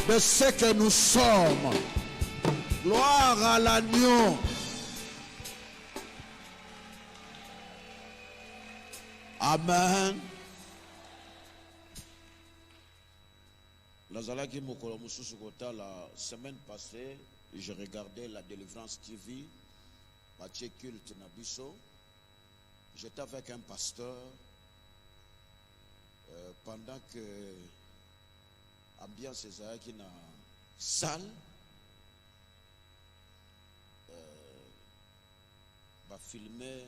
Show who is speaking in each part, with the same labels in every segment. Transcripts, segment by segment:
Speaker 1: de ce que nous sommes. Gloire à l'agneau. Amen. La semaine passée, je regardais la Délivrance TV, Mathieu Culte Nabiso. J'étais avec un pasteur pendant que ambiance est qui na salle va filmer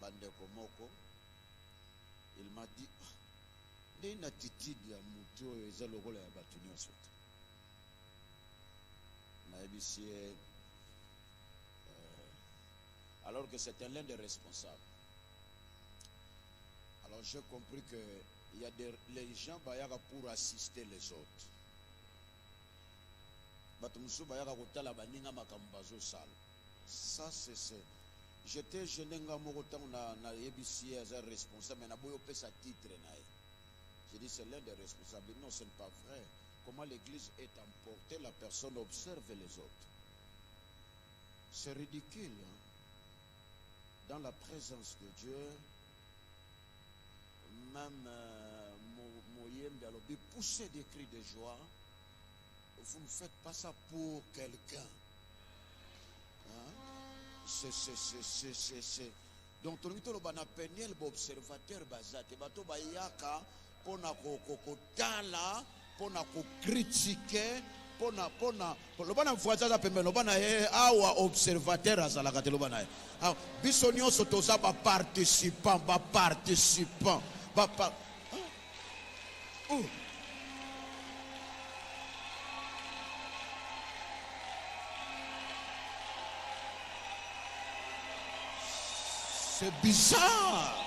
Speaker 1: Bandeko Moko. Il m'a dit il y a une attitude ya mutu oyo eza lokola ya bato nyonso te nayebisi ye alors que c'était l'un des responsables. Alors j'ai compris que il y a les gens bayaka pour assister les autres. Bato musu bayaka kotala baninga makambo bazosala. Ça c'est j'étais jeune nga moko tango na yebisi ye aza responsable mais na boyo pesa titre na ye. J'ai dit c'est l'un des responsables. Non, ce n'est pas vrai. Comment l'église est emportée, la personne observe les autres. C'est ridicule. Hein? Dans la présence de Dieu, même Moyem Dialobi, poussez des cris de joie. Vous ne faites pas ça pour quelqu'un. Hein? C'est. Donc, tout le monde a peigné l'observateur bazate. Bato bayaka. Pour na critiquer, pour na le bana voisin za pembe, le bana awa observateur azalaka te le bana. Ah, bisonio sotoza ba participant. C'est bizarre.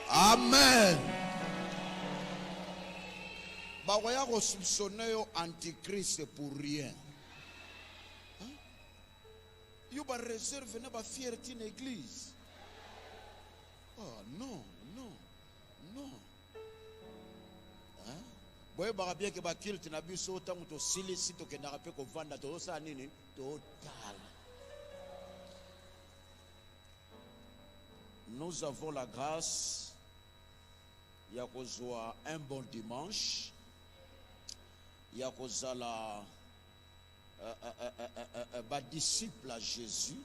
Speaker 1: Amen. Baroya ko soupçonner yo antichrist pour rien. Yo ba réserve na ba fierté une église. Oh non. Hein? Boye ba bien que ba kilt na biso tango to silisi to ke na rapé ko vanda to sa nini total. Nous avons la grâce. Il y a un bon dimanche. Il y a disciple à Jésus.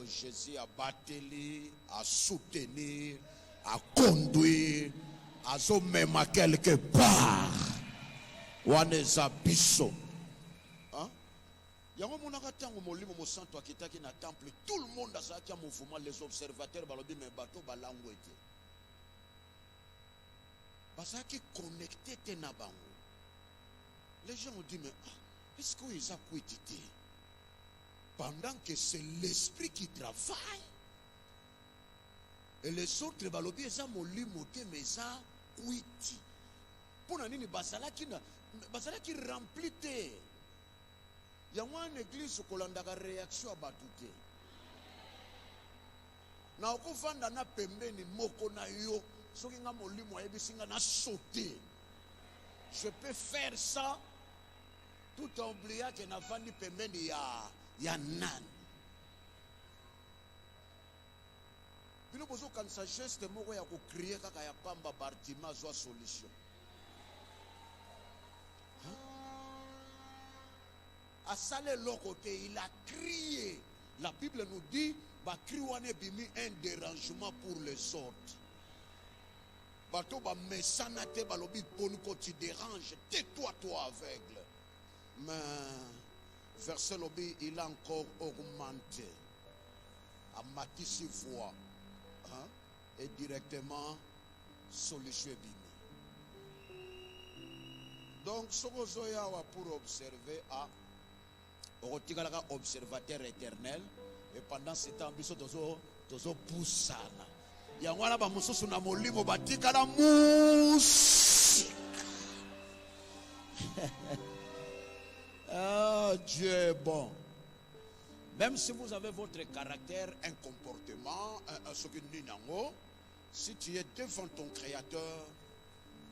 Speaker 1: Jésus a battu, a soutenu, a conduit, a même à quelque part. Waneza biso. Il y a un moment où santo akitaki na temple, tout le monde a ça qui a mouvement, les observateurs balobi mais bateau balangwe. Parce que connecté te na bango. Les gens ont dit mais est-ce qu'ils ont quitté? Pendant que c'est l'esprit qui travaille. Et les autres balobi eza molimo te mais ça quitté. Pour nani basala qui remplit te. Il y a une église qui a une réaction à batute. Na okuvanda na pembeni moko na yo. Je peux faire ça tout en oubliant que n'a pas ni pembeni ya nan. Bino bozo kan sa geste moko ya ko crier kaka ya pamba Bartima zo solution. À Salé Lokoté, il a crié. La Bible nous dit bah criwane bimi un dérangement pour les autres. Bato ba mesanate balobi ponu ko tu déranges, tais-toi toi aveugle. Mais verset lobby il a encore augmenté. A matisi voix. Hein? Et directement solution bimi. Donc sokozoya pour observer à observateur éternel et pendant ce temps biso tozo poussana yangwana ba mususu na molimo batika na mus. Oh Dieu est bon. Même si vous avez votre caractère, un comportement, si tu es devant ton Créateur,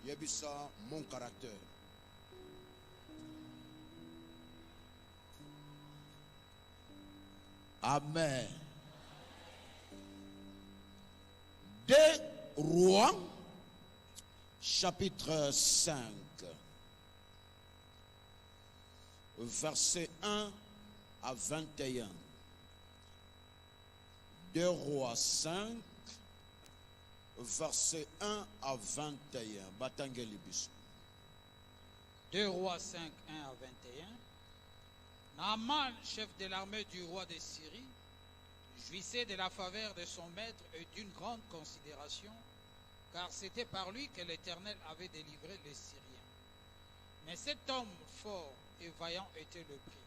Speaker 1: Yebisa, mon caractère. Amen. 2 Rois, chapitre 5, verset 1 à 21. 2 Rois 5, verset 1 à 21. Batangeli biso.
Speaker 2: 2 Rois 5, 1 à 21. Naaman, chef de l'armée du roi de Syrie, jouissait de la faveur de son maître et d'une grande considération, car c'était par lui que l'Éternel avait délivré les Syriens. Mais cet homme fort et vaillant était le prix.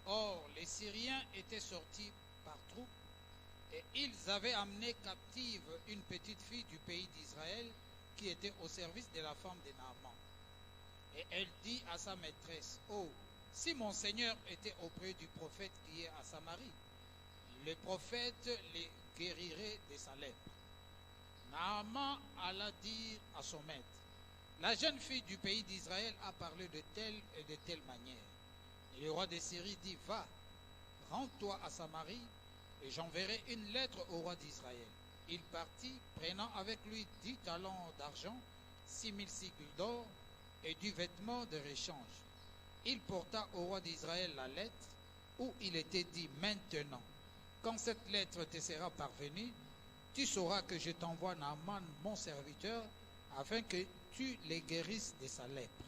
Speaker 2: Or, les Syriens étaient sortis par troupes, et ils avaient amené captive une petite fille du pays d'Israël qui était au service de la femme de Naaman. Et elle dit à sa maîtresse, « Oh, si mon Seigneur était auprès du prophète qui est à Samarie, le prophète les guérirait de sa lèpre. » Naaman alla dire à son maître, « La jeune fille du pays d'Israël a parlé de telle et de telle manière. » Et le roi de Syrie dit, « Va, rends-toi à Samarie, et j'enverrai une lettre au roi d'Israël. » Il partit, prenant avec lui 10 talents d'argent, 6000 cycles d'or et du vêtement de réchange. Il porta au roi d'Israël la lettre où il était dit, « Maintenant, quand cette lettre te sera parvenue, tu sauras que je t'envoie Naaman, mon serviteur, afin que tu les guérisses de sa lèpre. »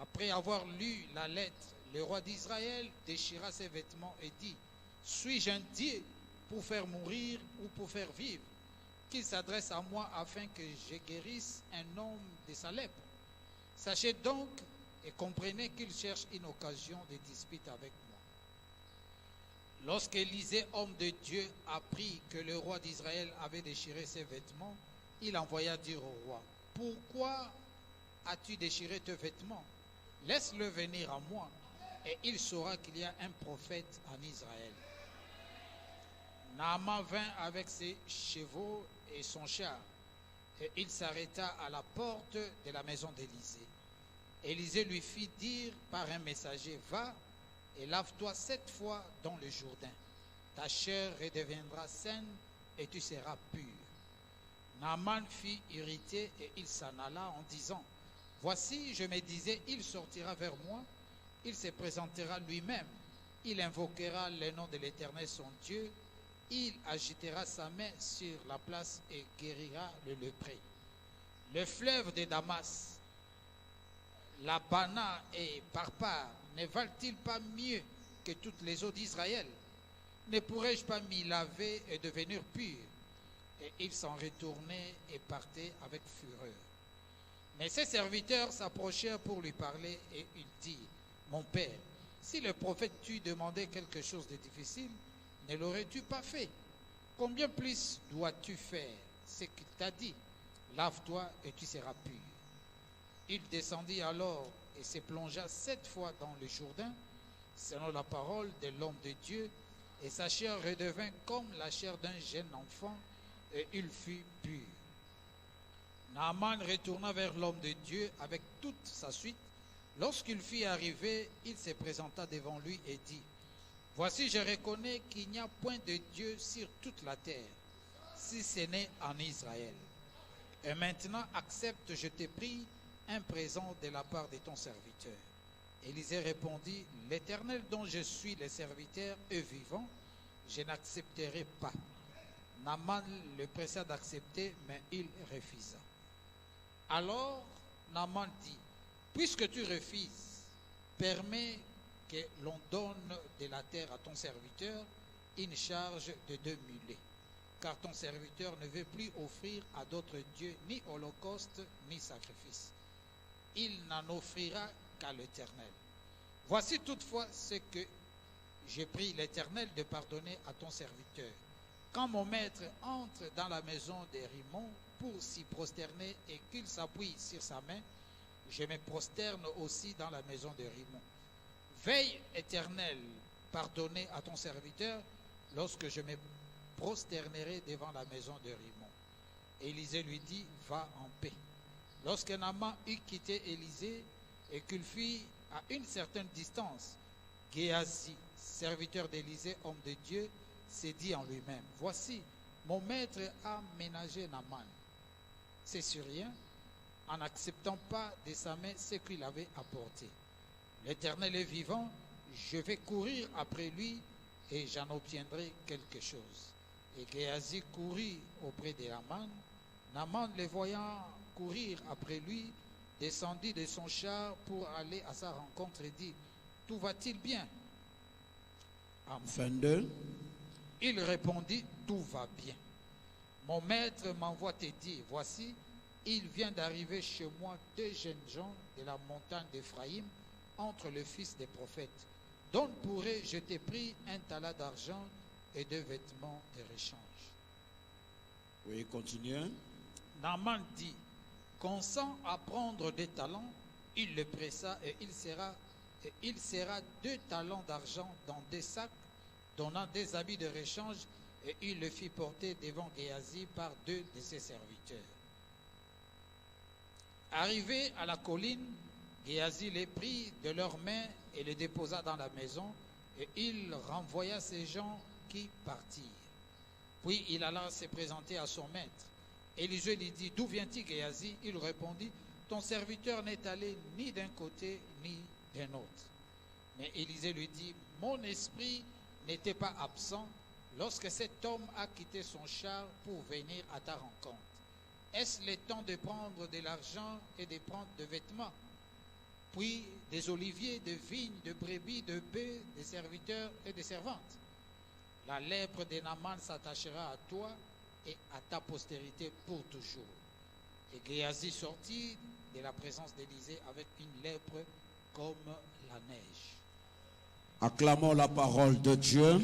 Speaker 2: Après avoir lu la lettre, le roi d'Israël déchira ses vêtements et dit, « Suis-je un Dieu pour faire mourir ou pour faire vivre, qu'il s'adresse à moi afin que je guérisse un homme de sa lèpre? Sachez donc et comprenez qu'il cherche une occasion de dispute avec moi. » Lorsqu'Élisée, homme de Dieu, apprit que le roi d'Israël avait déchiré ses vêtements, il envoya dire au roi, « Pourquoi as-tu déchiré tes vêtements? Laisse-le venir à moi, et il saura qu'il y a un prophète en Israël. » Naaman vint avec ses chevaux et son char, et il s'arrêta à la porte de la maison d'Élisée. Élisée lui fit dire par un messager, « Va et lave-toi 7 fois dans le Jourdain. Ta chair redeviendra saine et tu seras pur. » Naaman fut irrité et il s'en alla en disant, « Voici, je me disais, il sortira vers moi, il se présentera lui-même, il invoquera le nom de l'Éternel son Dieu, il agitera sa main sur la place et guérira le lépreux. Le fleuve de Damas, Labana et Parpar ne valent-ils pas mieux que toutes les eaux d'Israël? Ne pourrais-je pas m'y laver et devenir pur? » Et il s'en retournait et partait avec fureur. Mais ses serviteurs s'approchèrent pour lui parler et il dit, « Mon père, si le prophète t'eût demandé quelque chose de difficile, ne l'aurais-tu pas fait? Combien plus dois-tu faire ce qu'il t'a dit? Lave-toi et tu seras pur. » Il descendit alors et se plongea 7 fois dans le Jourdain, selon la parole de l'homme de Dieu, et sa chair redevint comme la chair d'un jeune enfant, et il fut pur. Naaman retourna vers l'homme de Dieu avec toute sa suite. Lorsqu'il fut arrivé, il se présenta devant lui et dit, « Voici, je reconnais qu'il n'y a point de Dieu sur toute la terre, si ce n'est en Israël. Et maintenant, accepte, je te prie, un présent de la part de ton serviteur. » Élisée répondit, « L'Éternel dont je suis le serviteur est vivant, je n'accepterai pas. » Naaman le pressa d'accepter, mais il refusa. Alors Naaman dit, « Puisque tu refuses, permets que l'on donne de la terre à ton serviteur une charge de 2 mulets, car ton serviteur ne veut plus offrir à d'autres dieux ni holocauste ni sacrifice. Il n'en offrira qu'à l'Éternel. Voici toutefois ce que j'ai pris l'Éternel de pardonner à ton serviteur. Quand mon maître entre dans la maison de Rimon pour s'y prosterner et qu'il s'appuie sur sa main, je me prosterne aussi dans la maison de Rimon. Veille, Éternel, pardonner à ton serviteur lorsque je me prosternerai devant la maison de Rimon. Élisée lui dit, va en paix. Lorsque Naaman eut quitté Élisée et qu'il fut à une certaine distance, Géasi, serviteur d'Élisée, homme de Dieu, s'est dit en lui-même, voici, mon maître a ménagé Naaman. C'est Syrien, en n'acceptant pas de sa main ce qu'il avait apporté. L'Éternel est vivant, je vais courir après lui et j'en obtiendrai quelque chose. Et Géasi courut auprès de Naaman. Naaman, le voyant courir après lui, descendit de son char pour aller à sa rencontre et dit, tout va-t-il bien?
Speaker 1: Fin 2.
Speaker 2: Il répondit, tout va bien. Mon maître m'envoie te dire, voici, il vient d'arriver chez moi 2 jeunes gens de la montagne d'Éphraïm, entre le fils des prophètes. Donne pour eux, je t'ai pris 1 talent d'argent et 2 vêtements de rechange.
Speaker 1: Oui, continuez.
Speaker 2: Naaman dit, consent à prendre 2 talents, il le pressa et il serra 2 talents d'argent dans 2 sacs, donnant 2 habits de rechange, et il le fit porter devant Géasi par 2 de ses serviteurs. Arrivé à la colline, Géasi les prit de leurs mains et les déposa dans la maison, et il renvoya ces gens qui partirent. Puis il alla se présenter à son maître. Élisée lui dit, d'où viens-tu, Géasi? Il répondit, ton serviteur n'est allé ni d'un côté ni d'un autre. Mais Élisée lui dit, mon esprit n'était pas absent lorsque cet homme a quitté son char pour venir à ta rencontre. Est-ce le temps de prendre de l'argent et de prendre des vêtements, puis des oliviers, de vignes, de brebis, de bœufs, des serviteurs et des servantes? La lèpre de Naaman s'attachera à toi et à ta postérité pour toujours. Et Géasi sortit de la présence d'Élisée avec une lèpre comme la neige.
Speaker 1: Acclamons la parole de Dieu.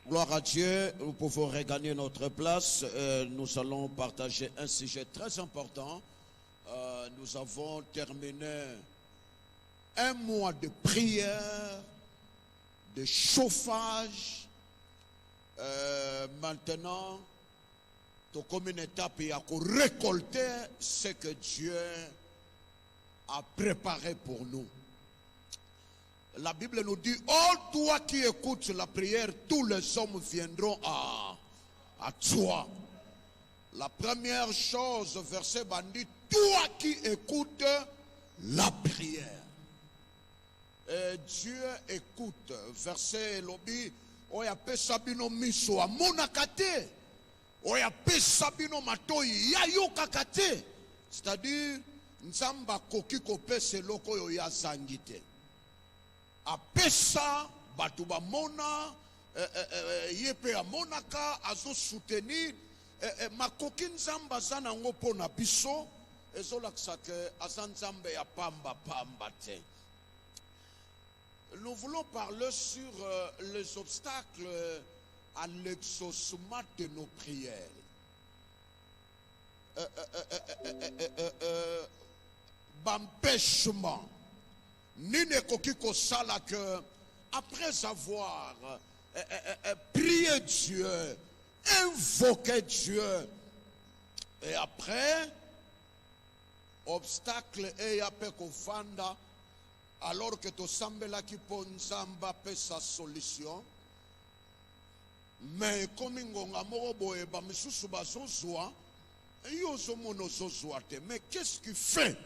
Speaker 1: Gloire à Dieu, nous pouvons regagner notre place. Nous allons partager un sujet très important. Nous avons terminé un mois de prière, de chauffage. Maintenant, comme une étape, il y a qu'à récolter ce que Dieu a préparé pour nous. La Bible nous dit, oh toi qui écoutes la prière, tous les hommes viendront à toi. La première chose, verset bandit, toi qui écoutes la prière. Et Dieu écoute. Verset lobby, oyape sabino miso amonakate. Oyape sabino matoi yayo kakate. C'est-à-dire, nzamba koki kope seloko yo ya zangite. Apesa batu bamona yepe amonaka azo soutenir makoki nzamba zana ngopo na biso ezolakisa ke aza nzambe ya pamba pamba te. Nous voulons parler sur les obstacles à l'exaucement de nos prières. B'empêchement. Nine koki kosala que après avoir prié Dieu, invoqué Dieu, et après obstacle et ape kofanda alors que to sambela ki ponzamba pe sa solution, mais comme ngonga moko boye ba misusu bazozwa yo zomono zozwa te. Mais qu'est-ce qui fait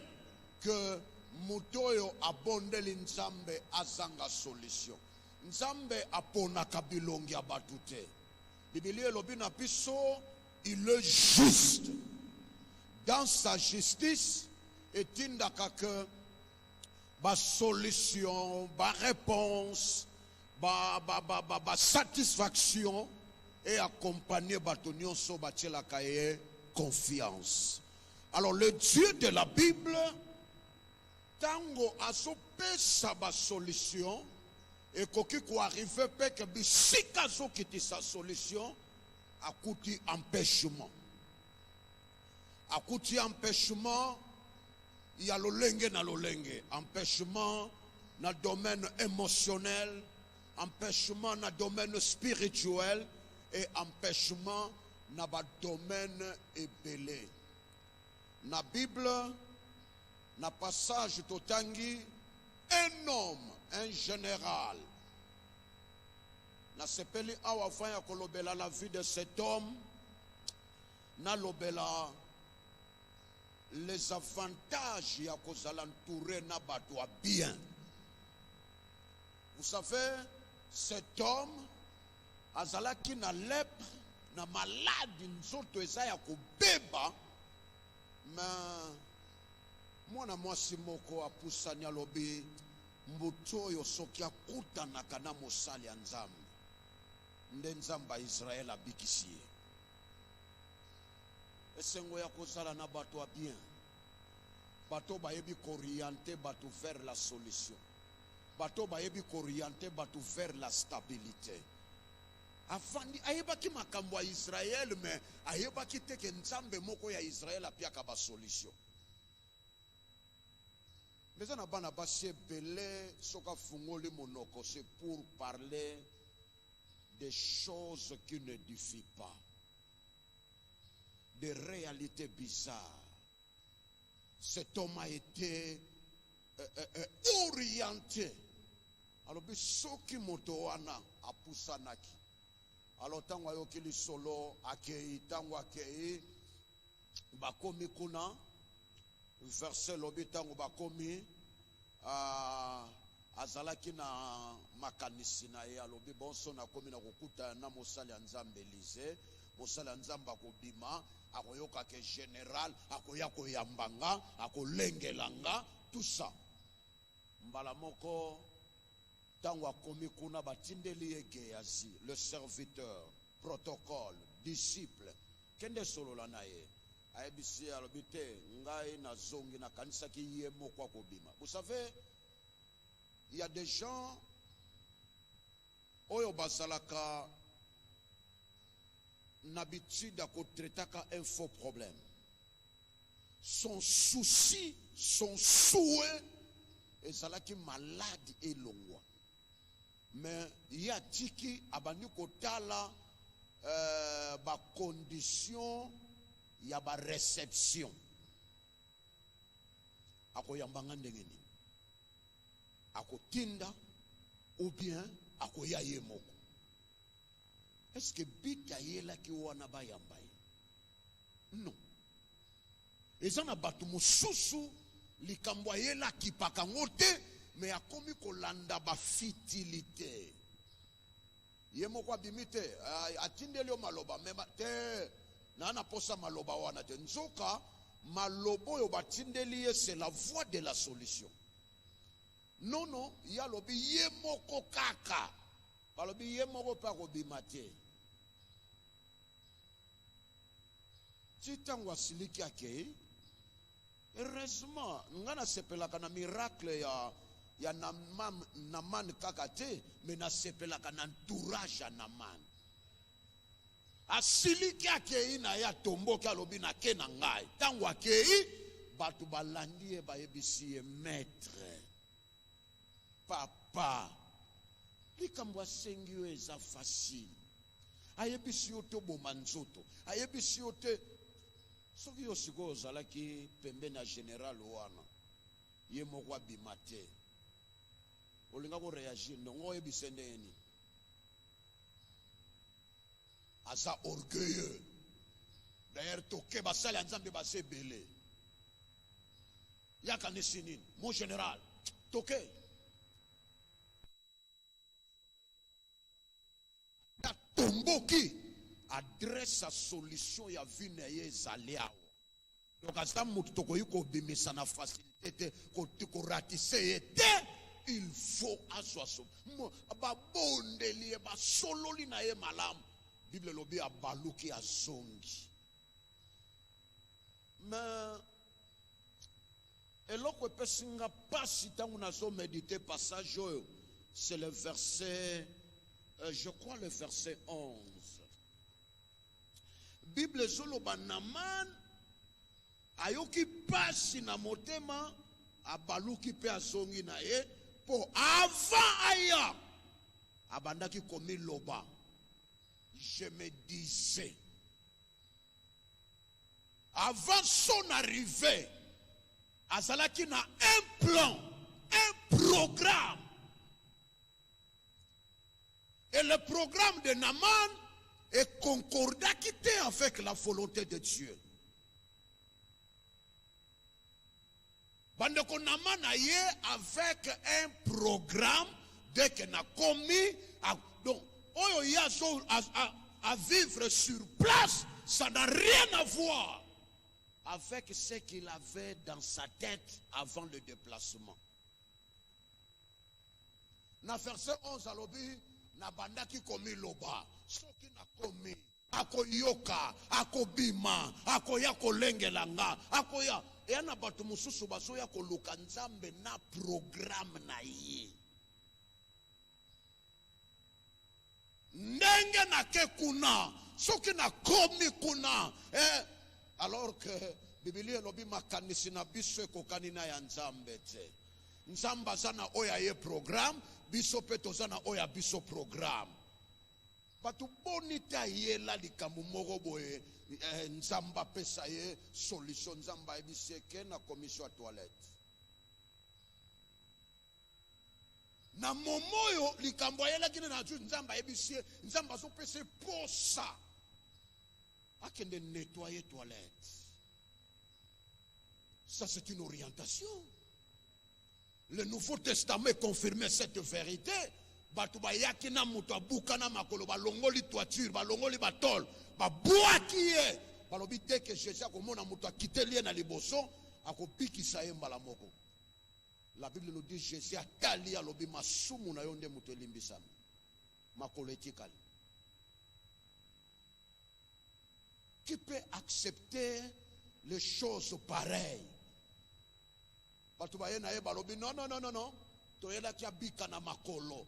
Speaker 1: que mutoyo abondeli nzambe azanga solution? Nzambe aponaka bilongi ya batu te. Biblia elobi na biso, il est juste dans sa justice, etindaka que ba solution, ba réponse, ba satisfaction et accompagner batu nyonso batielaka ye confiance. Alors le Dieu de la Bible, tango azopesa ba solution, et koki ko arrive pe ke bisika zo kiti sa solution, akuti empêchement. Akuti empêchement il y a lolenge na lolenge. Empêchement dans le domaine émotionnel, empêchement dans le domaine spirituel et empêchement dans le domaine ébélé. Dans la Bible, dans le passage totangi, un homme, un général, na sepeli awa fanya kolobela la vie de cet homme, na lobela les avantages ya kozala entouré na bato a bien. Vous savez, cet homme azalaki na lèpre, na malade nzoto eza ya kobeba, mais mwana mwasi moko apusani alobi mbutu oyo soki akutanaka na mosali ya Nzambe, nde Nzambe ya Israel abikisi ye. Esengo ya kozala na bato a bien, bato bayebi korienter bato vers la solution, bato bayebi korienter bato vers la stabilité. Afandi ayebaki makambo ya Israel, mais ayebaki teke Nzambe moko ya Israel apiaka ba solution. Mais on a bana basi belé soka fungoli monoko, c'est pour parler des choses qui n'édifient pas, des réalités bizarres. Cet homme a été orienté. Alors, soki motoana apusanaki. Alors, tango ayokili solo akei, tango akei, bakomi kuna, verset lobi tango bakomi, azalaki na makanisi na ye, alobi bonso na komi na kokuta na mosali ya Nzambe Elize, mosali ya Nzambe akobima, akoyoka ke général, akoya koyambanga, akolengelanga, tout ça. Mbala moko, tango akomi kuna batindeli ye Gehazi, le serviteur, protocole, disciple, kende solo la na ye, ayebisi alobi te, ngai na zongi na kanisa ki ye moko akobima. Vous savez, il y a des gens, oyo basalaka, n'habitude à traiter un faux problème. Son souci, son souhait, et ça là qui malade et longwa. Mais il y a tiki abani kotala ba condition, il y a ba réception. Ako yambanga ndengeni. Ako tinda ou bien ako yaye moko. Est-ce que bita yela ki wana ba yambaye? Non. Ezana batu mususu likambo yela ki pakangote, mais akomi kolanda ba fitilité. Yemo kwa bimite atindeli yo maloba mema te na na posa maloba wana te nzoka malobo yo batindeli ye, c'est la voie de la solution. Non non, ya lobi yemoko kaka. Balobi yemoko pa ko bimate. Titango asiliki ake, heureusement, ngana sepelaka na miracle ya Naman kakate, mais na sepelaka na entourage ya Naman. Asiliki ake na ya tomboki alobi na ke na ngai. Tango ake, batu balandi ye bayebisi ye maître, papa. Likambo asengi yo eza facile. Ayebisi yo to bomanzoto. Ayebisi yo te soki yo siko ozalaki pembe na général wana ye moko abima te, olinga ko réagir ndongo oyebise ndeni aza orgueilleux. D'ailleurs toke basali ya Nzambe base ebele yaka nesi nini mon général toke ta tomboki adresse sa solution ya vie na ye ezali awa. Donc asa mutu tokoyi kobimisa na facilité te ko ratisse ye te, il faut azwa so babondeli ye basololi na ye malamu. Bible lobi abaluki azongi. Mais eloko epesinga pasi tango nazo méditer passage oyo, c'est le verset je crois le verset 11. Bible zoloba Naman ayoki pasi na motema abaluki pe asongi na ye po avant aya abandaki komi loba. Je me disais, avant son arrivée, azalaki na un plan, un programme. Et le programme de Naaman est concordacité avec la volonté de Dieu. Bandeko Naaman a yé avec un programme dès qu'il a commis. Donc, à vivre sur place, ça n'a rien à voir avec ce qu'il avait dans sa tête avant le déplacement. Na verset 11 alobi na bandaki komi loba soki na komi akoyoka akobima akoya kolengelanga akoya yana batu mususu basoya koluka nzambe na programme na ye ndenge na ke kuna soki na komi kuna alors que Biblia lobi makanisi na biso ekokani na ya nzambe te. Nzamba zana oya ye programme, biso peto zana oya biso programme. Batu bonita ye la likambu moko boye nzamba pesa ye solution nzamba ebiseke na commission toilette. Na momoyo likambu ye la kine na ju nzamba ebisie nzamba so pese posa. Akende nettoyer toilette. Ça c'est une orientation. Le Nouveau Testament confirmait cette vérité. Batu bayaki na mutu abukana makolo balongoli toiture balongoli batol babwakiye balobi te que Jésus akomona mutu akiteli na liboso akopikisa ye mbala moko. La Bible nous dit Jésus atali alobi masumu na yo nde mutu elimbisami makolo etikali. Qui peut accepter les choses pareilles? Batubaye na ye balobi non. Toyela kia bika na makolo.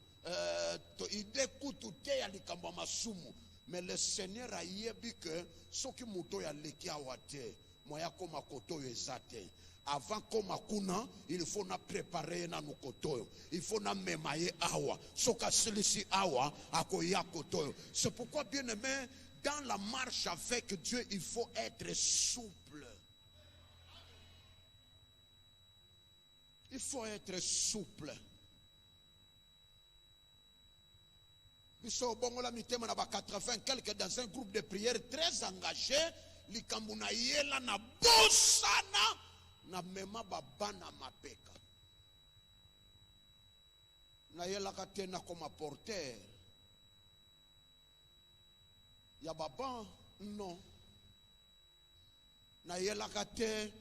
Speaker 1: To ide kutu te ya likambo masumu. Mais le Seigneur a yebi que soki muto ya leki awate moya koma koto ezate. Avant koma kuna, il faut na préparer na nukotoyo. Il faut na memaye awa. Soka silisi awa akoya kotoyo. C'est pourquoi bien aimé, dans la marche avec Dieu, il faut être souple. Il faut être souple. Biso bongola mitema na ba 80 quelques dans un groupe de prière très engagé, likambuna yela na bosana na mema babana mapeka. Na yela katena comme porteur. Ya baba non. Na yela kate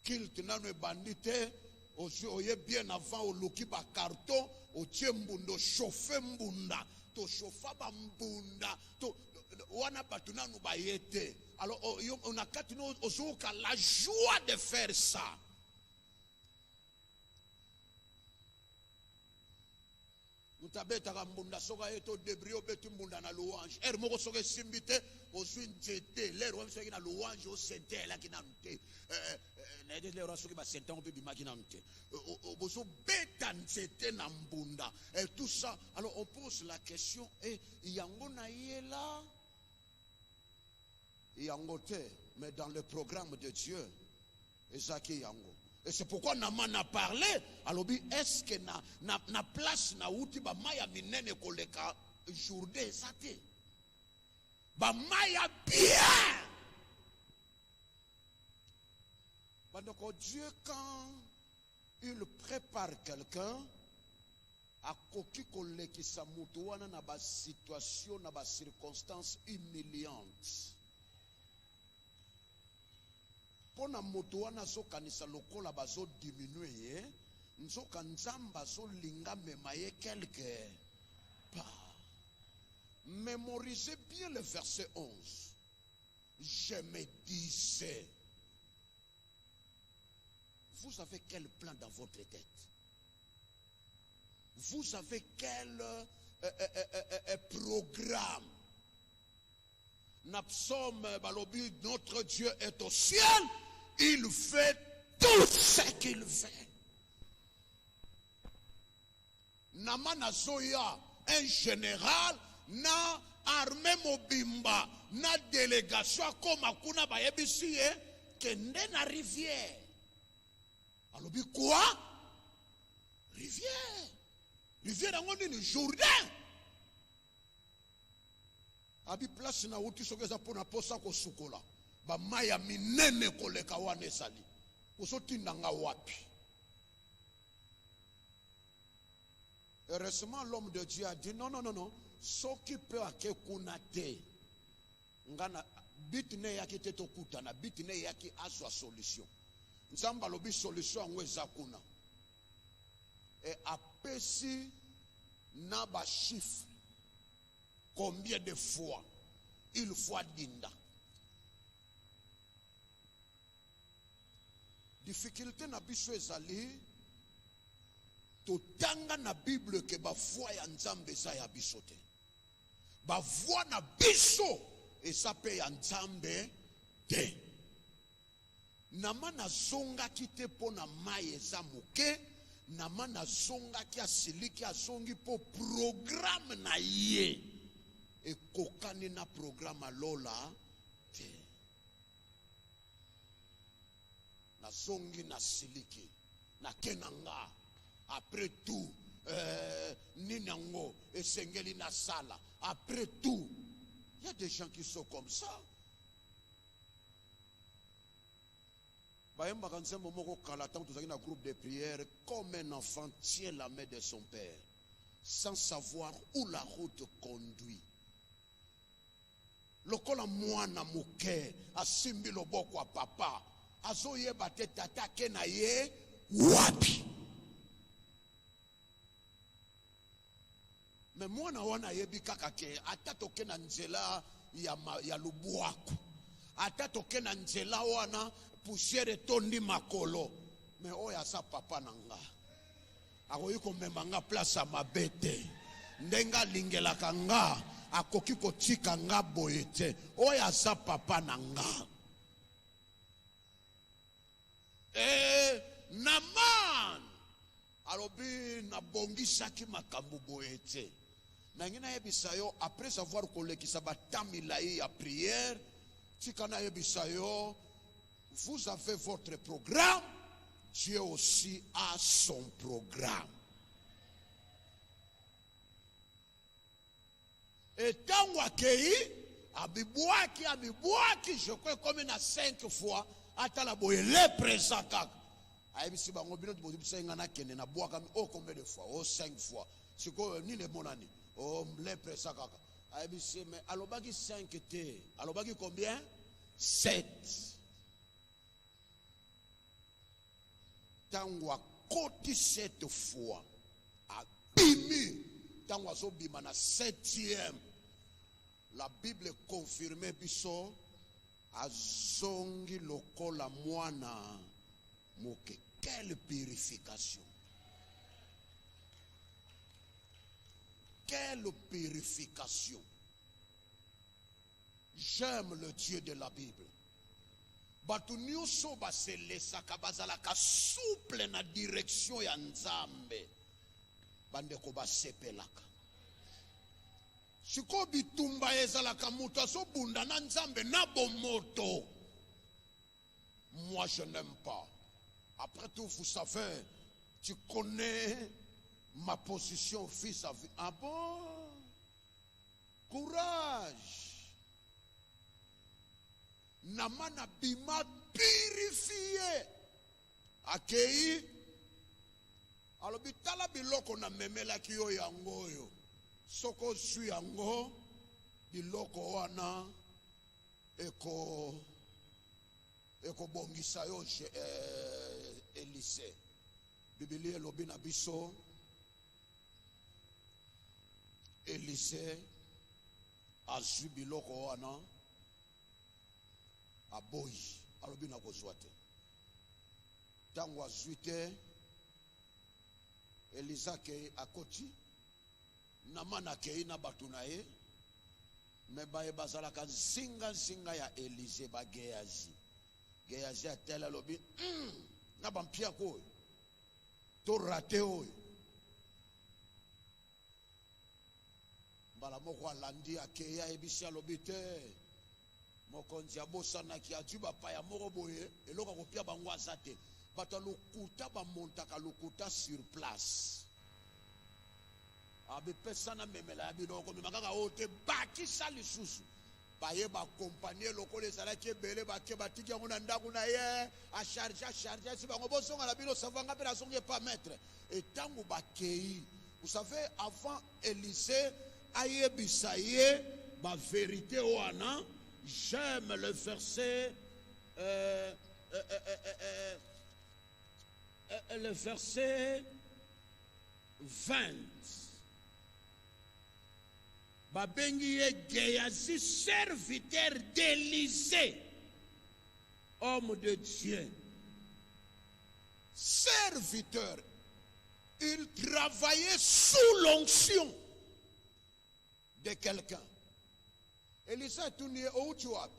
Speaker 1: kilt nanu bandite. Oye bien avant au luki ba carton o tiembundo chauffer mbunda to chauffa ba mbunda to wana batuna no bayete. Alors on a katino ozuka la joie de faire ça. Mutabeta mbunda soga eto debrio betu mbunda na louange moko soga simbite osui nzete lero wa soga na louange o sente la kinamte na de lero soga ba sente on peut bimaki namte boso beta nzete na mbunda et tout ça. Alors on pose la question yango na yela yango te, mais dans le programme de Dieu ezaki yango. Et c'est pourquoi Naaman a parlé. Alors, est-ce que na place na uti ba maya minene koleka journée zate? Ba maya bien. Donc Dieu, quand il prépare quelqu'un, a koki koleki sa mutu wana na ba situation na ba circonstances humiliantes. Pona moto wana so kanisa lokola bazo diminuer nzoka nzamba so linga memaye quelque part. Mémorisez bien le verset 11. Je me disais, vous avez quel plan dans votre tête? Vous avez quel programme? Napsom balobi, notre Dieu est au ciel il fait tout ce qu'il fait. Namana Zoya, un général, na armée mobimba, na délégation comme Akuna Bayebisi, kende na rivière. Alors, quoi? Rivière. Rivière, on dit le Jourdain. Abi place na uti sokeza pona posa ko sukola. Ba maya minene koleka wane sali. Usotinda nga wapi? Heureusement, l'homme de Dieu a dit non, non, non, non. Ce qui peut ake kunate. Ngana bitne yaki teto kutana, bitne yaki aswa solution. Nzamba lobi solution ngweza kuna. Et apesi na ba chiffre. Combien de fois il faut dinda. Difficulté na biso ezali totanga na Bible ke ba foi ya Nzambe sa ya biso te. Ba foi na biso esa pe ya Nzambe te. Nama na zonga kite po na mai eza moke, nama na zonga ki asiliki azongi po programme na ye. Et kokani na programme lola te. Na zongi na siliki na kenanga. Après tout, ninango esengeli na sala. Après tout, il y a des gens qui sont comme ça. Bayemba kanse momoko kalatan tous na groupe de prière comme un enfant tient la main de son père sans savoir où la route conduit. Lokola mwana muke asimbi loboko wa papa azoye bate tata ke na ye wapi. Mais mwana wana yebi kaka ke atatoke na nzela ya lubuaku. Atatoke na nzela wana poussière tondi makolo. Mais oya sa papa nanga. Akoyi komemba nga place ya mabete. Ndenga lingela kanga akoki kotika nga boyete. Oya sa papa nanga. Naman alobi na bongisaki makambo boyete. Nangina yebisayo après avoir kolekisa batamila ya prière, tikana yebisayo, vous avez votre programme, Dieu aussi a son programme. Et tant wakei abibwaki je crois comme na 5 fois atala boye le présent kaka. Ayebisi bango bino tibozibisa ngana kende na bwaka o combien de fois? Oh 5 fois. Siko ni le monani. Oh, les pressa kaka. Ayebisi mais alobaki 5 te. Alobaki combien? 7. Tangwa koti 7 fois. Abimi. Tangwa so bima na 7e. La Bible confirme biso azongi lokola mwana moke. Quelle purification. Quelle purification. J'aime le Dieu de la Bible. Batu nyuso baselesa kabazala ka souple na direction ya Nzambe. Bande ko basepelaka. Siko bitumba ezalaka mutu aso bunda na Nzambe na bomoto. Moi je n'aime pas. Après tout, vous savez, tu connais ma position fils à fils. Ah bon? Courage. Namana bima purifié. Akei. Alors bitala biloko na memela kiyo yango yo. Soko su yango biloko wana eko bongisa yo Elise. Biblia lobi na biso Elise azwi biloko wana aboyi alobi na kozwa te. Tango azwi te Elisa ke akoti namana ke na batu na ye me baye bazalaka zinga ya Elise bageazi Géasi a tel alobi na bampia ko to raté oyo bala moko alandi akeya ebisi alobi te mokonzi abosanaki adi bapaya moko boye eloko kopia bango aza te bato lokuta bamontaka lokuta sur place abepesana memela ya biloko mema kaka oyo te bakisa lisusu baye bakompanie lokola ezalaki ebele bake batiki yango na ndako na ye acharge esi bango bozonga na bino savanga mpe nazongi epa maître etango bakei vous savez avant Élysée ayebisa ye bavérité wana j'aime le verset le verset 20 babengi ye Géasi, serviteur d'Élysée, homme de Dieu. Serviteur, il travaillait sous l'onction de quelqu'un. Élysée est tourné au Tchouab.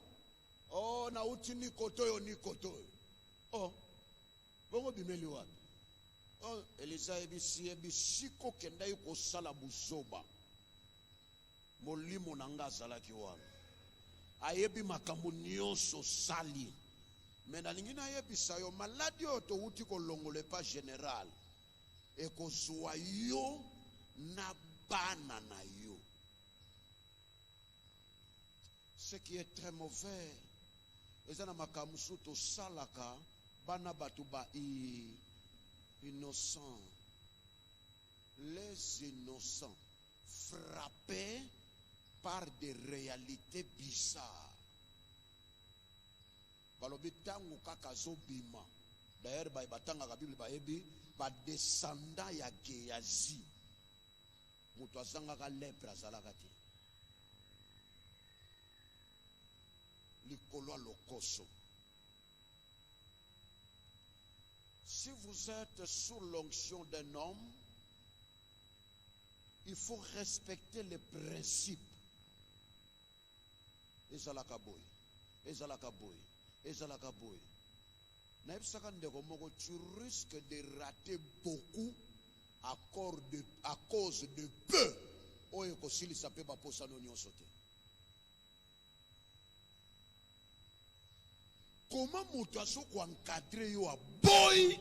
Speaker 1: Oh, na uti ni kotoyo ni kotoyo. Oh, bongo bimeli wapi. Oh, Élysée ebisi ko kenda yuko sala buzoba. Molimo nanga azalaki wana ayebi makambo nyonso sali me nalingi nayebisa yo maladi oyo touti kolongola epa général ekozwa yo na bana na yo. Ce qui est très mauvais eza na makambo mosusu tosalaka bana bato ba innocent, les innocents frappés par des réalités bizarres. Balobi tango kaka zobima. D'ailleurs batanga ka Bible baebi ba descendant ya Géasi. Mutu azanga ka lepre azalaka te. Likolo lokoso. Si vous êtes sous l'onction d'un homme, il faut respecter les principes. Ezalaka boy, ezalaka boy, ezalaka boy. Naebisaka ndeko moko, tu risques de rater beaucoup à cause de peu. Oyo kosilisa pe baposa no nyonso te. Comment moto asoko encadrer yo a boy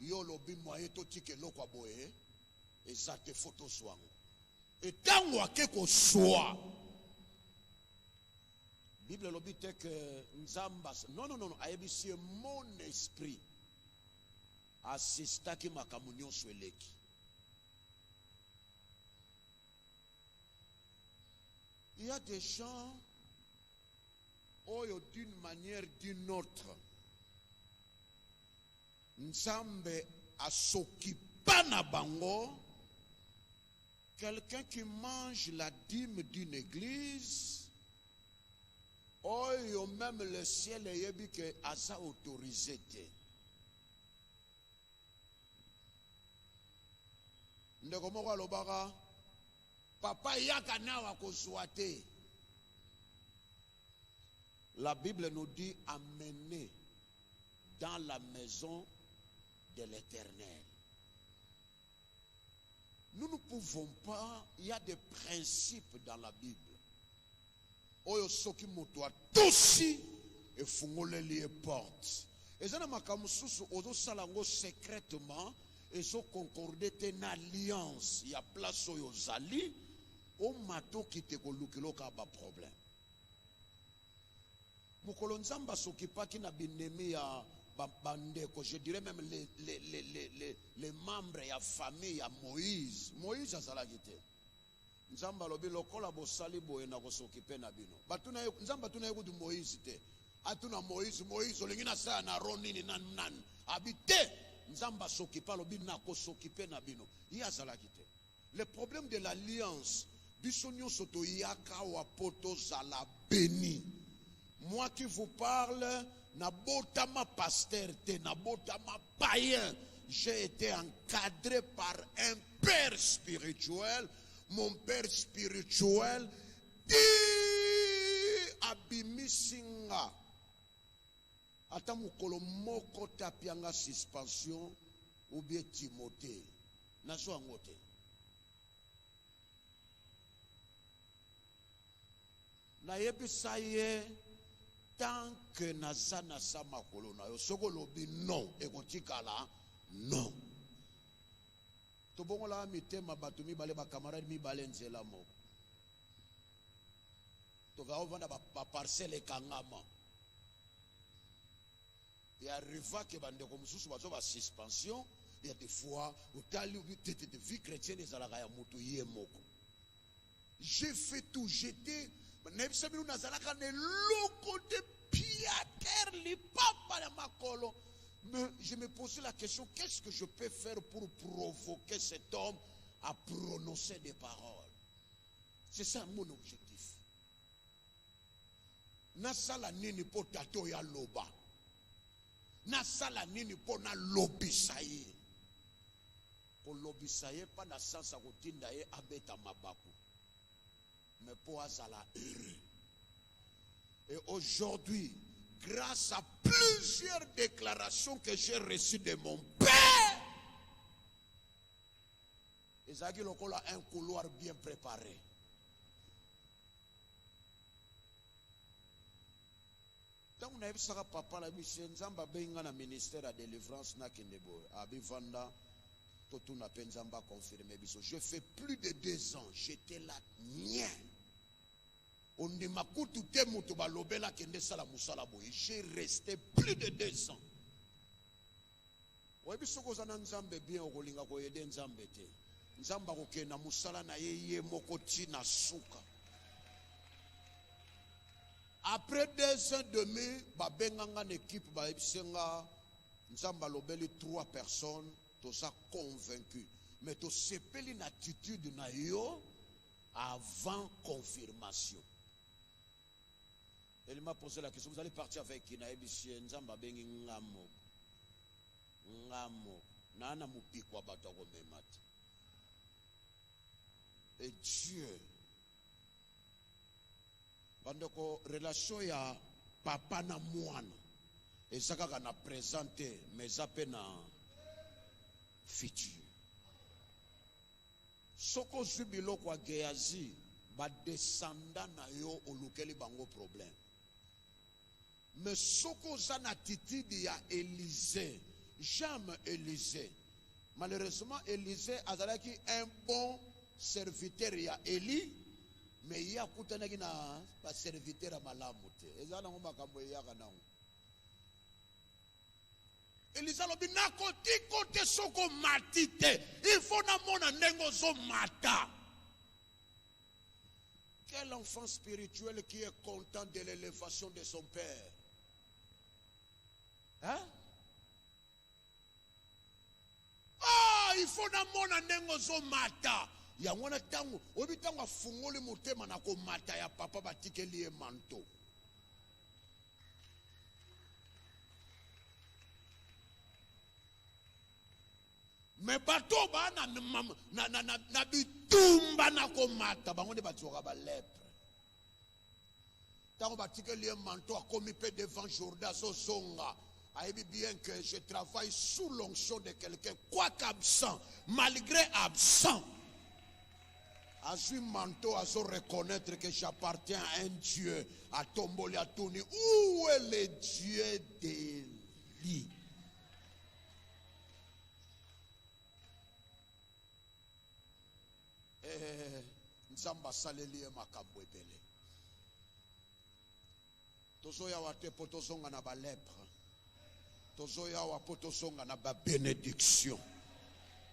Speaker 1: yo lobi moye to tike loko boye ezate photo swango etango akeko swa Bible lobi te que nzamba non ayebisi mon esprit assistaki makambo nyonso eleki. Il y a des gens oyo d'une manière d'une autre nzambe asokipa na bango. Quelqu'un qui mange la dîme d'une église, oyo même le ciel yebi que asa autorisé te. Ndeko moko alobaka papa yaka nawa kozwa te. La Bible nous dit amener dans la maison de l'Éternel. Nous ne pouvons pas, il y a des principes dans la Bible. Oyo soki moto atosi efungole les portes. Ezana makambo susu ozo salango secrètement ezo concorder une alliance. Il y a place oyo zali o mato kite kolukilo ka ba problème. Mukolo nzamba sokipaki na binemi ya bandeko, je dirais même les membres ya famille ya Moïse. Moïse azalaki te. Nzamba lobi lokola bosali boye na kosokipe na bino. Batuna nzamba tuna yekudu Moïse te. Atuna Moïse olingi na sa na ronini nan habite. Nzamba sokipa lobi na kosokipe na bino. Yi azalaki te. Le problème de l'alliance bisonyo soto yaka wa poto zala béni. Moi qui vous parle, Nabotama pasteur, Nabotama païen, j'ai été encadré par un père spirituel. Mon père spirituel dit Abimisinga ata mokolo moko tapianga suspension ou bien Timothée nazo yango te. Nayebisa ye tant que naza na sa makolo na yo soko lobi non ekotikala non. Tobongola mitema bato mibale ba camarade mibale nzela moko. Toka ovanda ba parcelle kangama. Il arriva que bandeko mususu bazo ba suspension, il y a des fois où tali de vie chrétienne ezalaka ya mutu ye moko. J'ai fait tout, j'étais nebisamiru nazalaka ne loko de piater li papa na makolo. Mais je me posais la question, qu'est-ce que je peux faire pour provoquer cet homme à prononcer des paroles? C'est ça mon objectif. Nasala nini po tato ya loba. Nasala nini po na lobisaye. Po lobisaye pa na sansa kotinda ye abeta mabaku. Mais po azala heureux. Et aujourd'hui, grâce à plusieurs déclarations que j'ai reçues de mon père, Ezaki lokola un couloir bien préparé. Tant on a vu ça, papa la mission, Nzamba benga na ministère de délivrance na kendebo, abivanda, tout na penzamba confirmé biso. Je fais plus de 2 ans, j'étais là, nien. On ne m'a coûté tout mutu balobela kende sala musala boy. J'ai resté plus de 2 ans. Oyebi soko zana nzambe bien okolinga ko yede nzambe te. Nzamba ko kena musala na ye moko tina suka. Après 2 ans et demi, babenganga l'équipe baebisenga nzamba lobeli 3 personnes, to ça convaincu. Mais to sepeli une attitude na yo avant confirmation. Elle m'a posé la question, vous allez partir avec qui? Naebisi nzamba bengi ngamo. Ngamo. Nana mupikwa batoko memati. Et Dieu, bandeko relation ya papa na mwana ezaka na présenter mais ape na futur. Soko zubilo kwa Geazi ba descendant na yo olukeli bango problème. Mais soko zana attitude ya Élisée, j'aime Élisée. Malheureusement Élisée azalaki un bon serviteur ya Élie, mais il y a kutanaki na ba serviteur malamu te. Ezana ngoma kambo ya kana. Élisée lobi na koti kote soko matite. Il faut na mona ndengo zo mata. Quel enfant spirituel qui est content de l'élévation de son père? Hein? Ah, il faut na mona ndengo zo mata. Ya mwana tango, obi tango afungoli motema na ko mata ya papa batikeli e manto. Me bato ba na bitumba na ko mata bango de batoka ba lepre. Tango batikeli e manto a komi pe devant Jourdain so songa. Aïe bien que je travaille sous l'onction de quelqu'un, quoi qu'absent, malgré absent. À ce manteau, à se reconnaître que j'appartiens à un Dieu, à Tomboli, à Tony. Où est le Dieu d'Élie? Nzamba saleli makambo ebele. Tozoya wate potosonga na ba lèpre. Tozoya wa potosonga na ba bénédiction.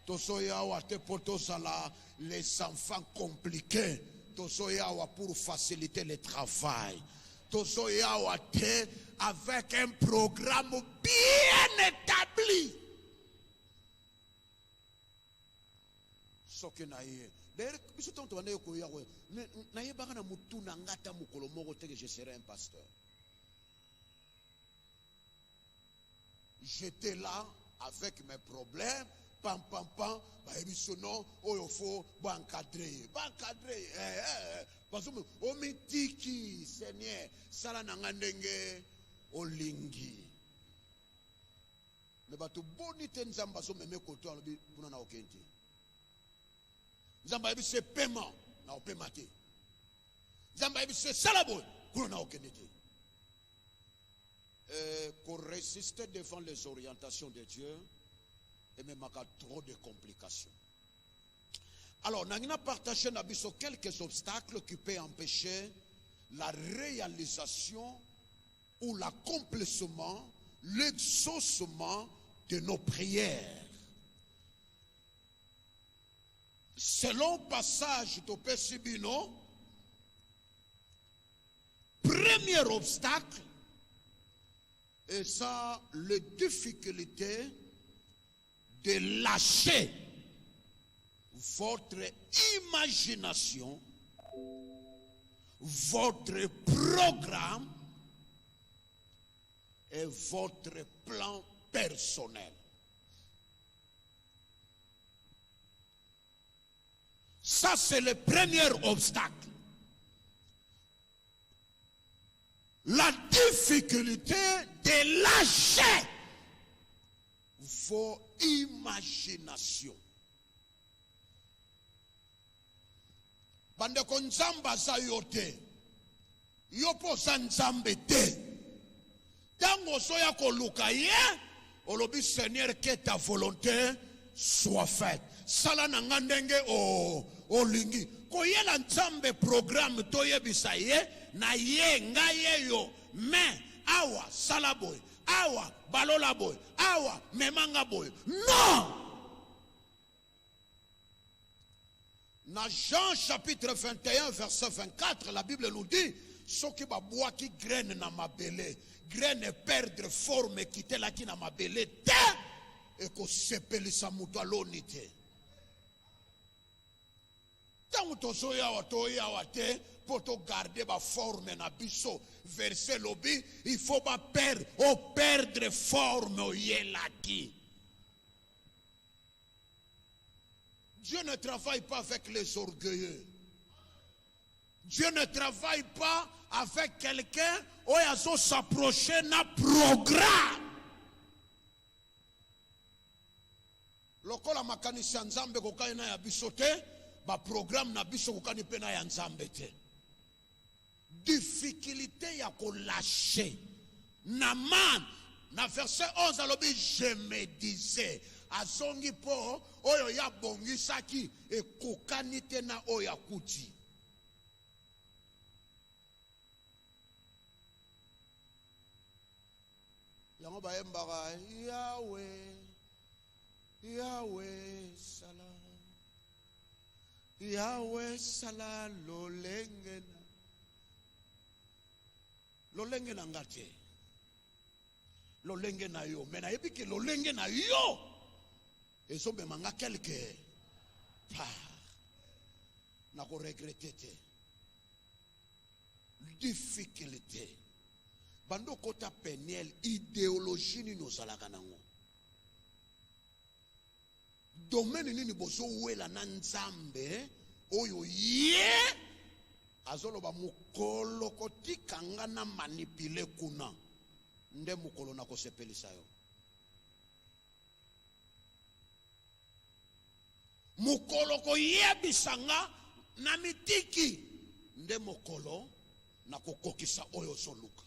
Speaker 1: Tozoya wa te potosala les enfants compliqués. Tozoya wa pour faciliter le travail. Tozoya wa te avec un programme bien établi. Soki na ye. D'ailleurs, biso tonto wana yo koya ko na ye baka na mutu na ngata mukolo moko te que je serai un pasteur. J'étais là avec mes problèmes, pam pam pam, bah émissionnon, oh il faut encadrer, parce que o mitiki Seigneur, sala nangandenge olingi. Mais bato boni te nzamba so meme koto alobi kuna na okente. Nzamba yebi se paiement na opema te. Nzamba yebi se salabo kuna na okende te. Pour résister devant les orientations de Dieu, et même à trop de complications. Alors, nous avons partagé quelques obstacles qui peuvent empêcher la réalisation ou l'accomplissement, l'exaucement de nos prières. Selon passage de Pessibino, premier obstacle, et ça, les difficultés de lâcher votre imagination, votre programme et votre plan personnel. Ça, c'est le premier obstacle. La difficulté de lâcher vos imaginations. Bande ko nzamba za yote. Yopo za nzambe te. Tango soya ko luka ye, olobi Seigneur que ta volonté soit faite. Sala na ngandenge o lingi. Ko yela nzambe programme to yebisa ye na ye ngaye yo me awa salaboy awa balola boy awa memanga boy. Non! Dans Jean chapitre 21 verset 24, la Bible nous dit ce qui va boire qui graine na mabele, graine perdre forme quitter la qui na mabele te et ko sepeli sa muto alonite. Tant to soya wa to ya wa te pour to garder ba forme na biso verset lobi il faut pas perdre forme o yelaki. Dieu ne travaille pas avec les orgueilleux. Dieu ne travaille pas avec quelqu'un où il a s'approcher d'un programme. Lokola makanisi ya nzambe kokani na ya biso te, ba programme na biso kokani pe na ya nzambe te. Difficulté ya ko lâcher. Naman, na verset 11 alobi je me disais. Azongi po oyo ya bongisaki e kokani te na oyo akuti. Yango ba embara Yahweh Yahweh salam Yahweh salam lolenge na ngate lolenge na yo mena yebi ke lolenge na yo. Et so be manga quelque part na ko regretter difficulté bando kota peniel idéologie ni no salaka nango domaine nini boso wela na nzambe oyo ye azolo ba mukolo kotikanga na manipule kuna nde mukolo na ko sepelisa yo. Mukolo ko yebisanga na mitiki nde mukolo na kokokisa oyo soluka.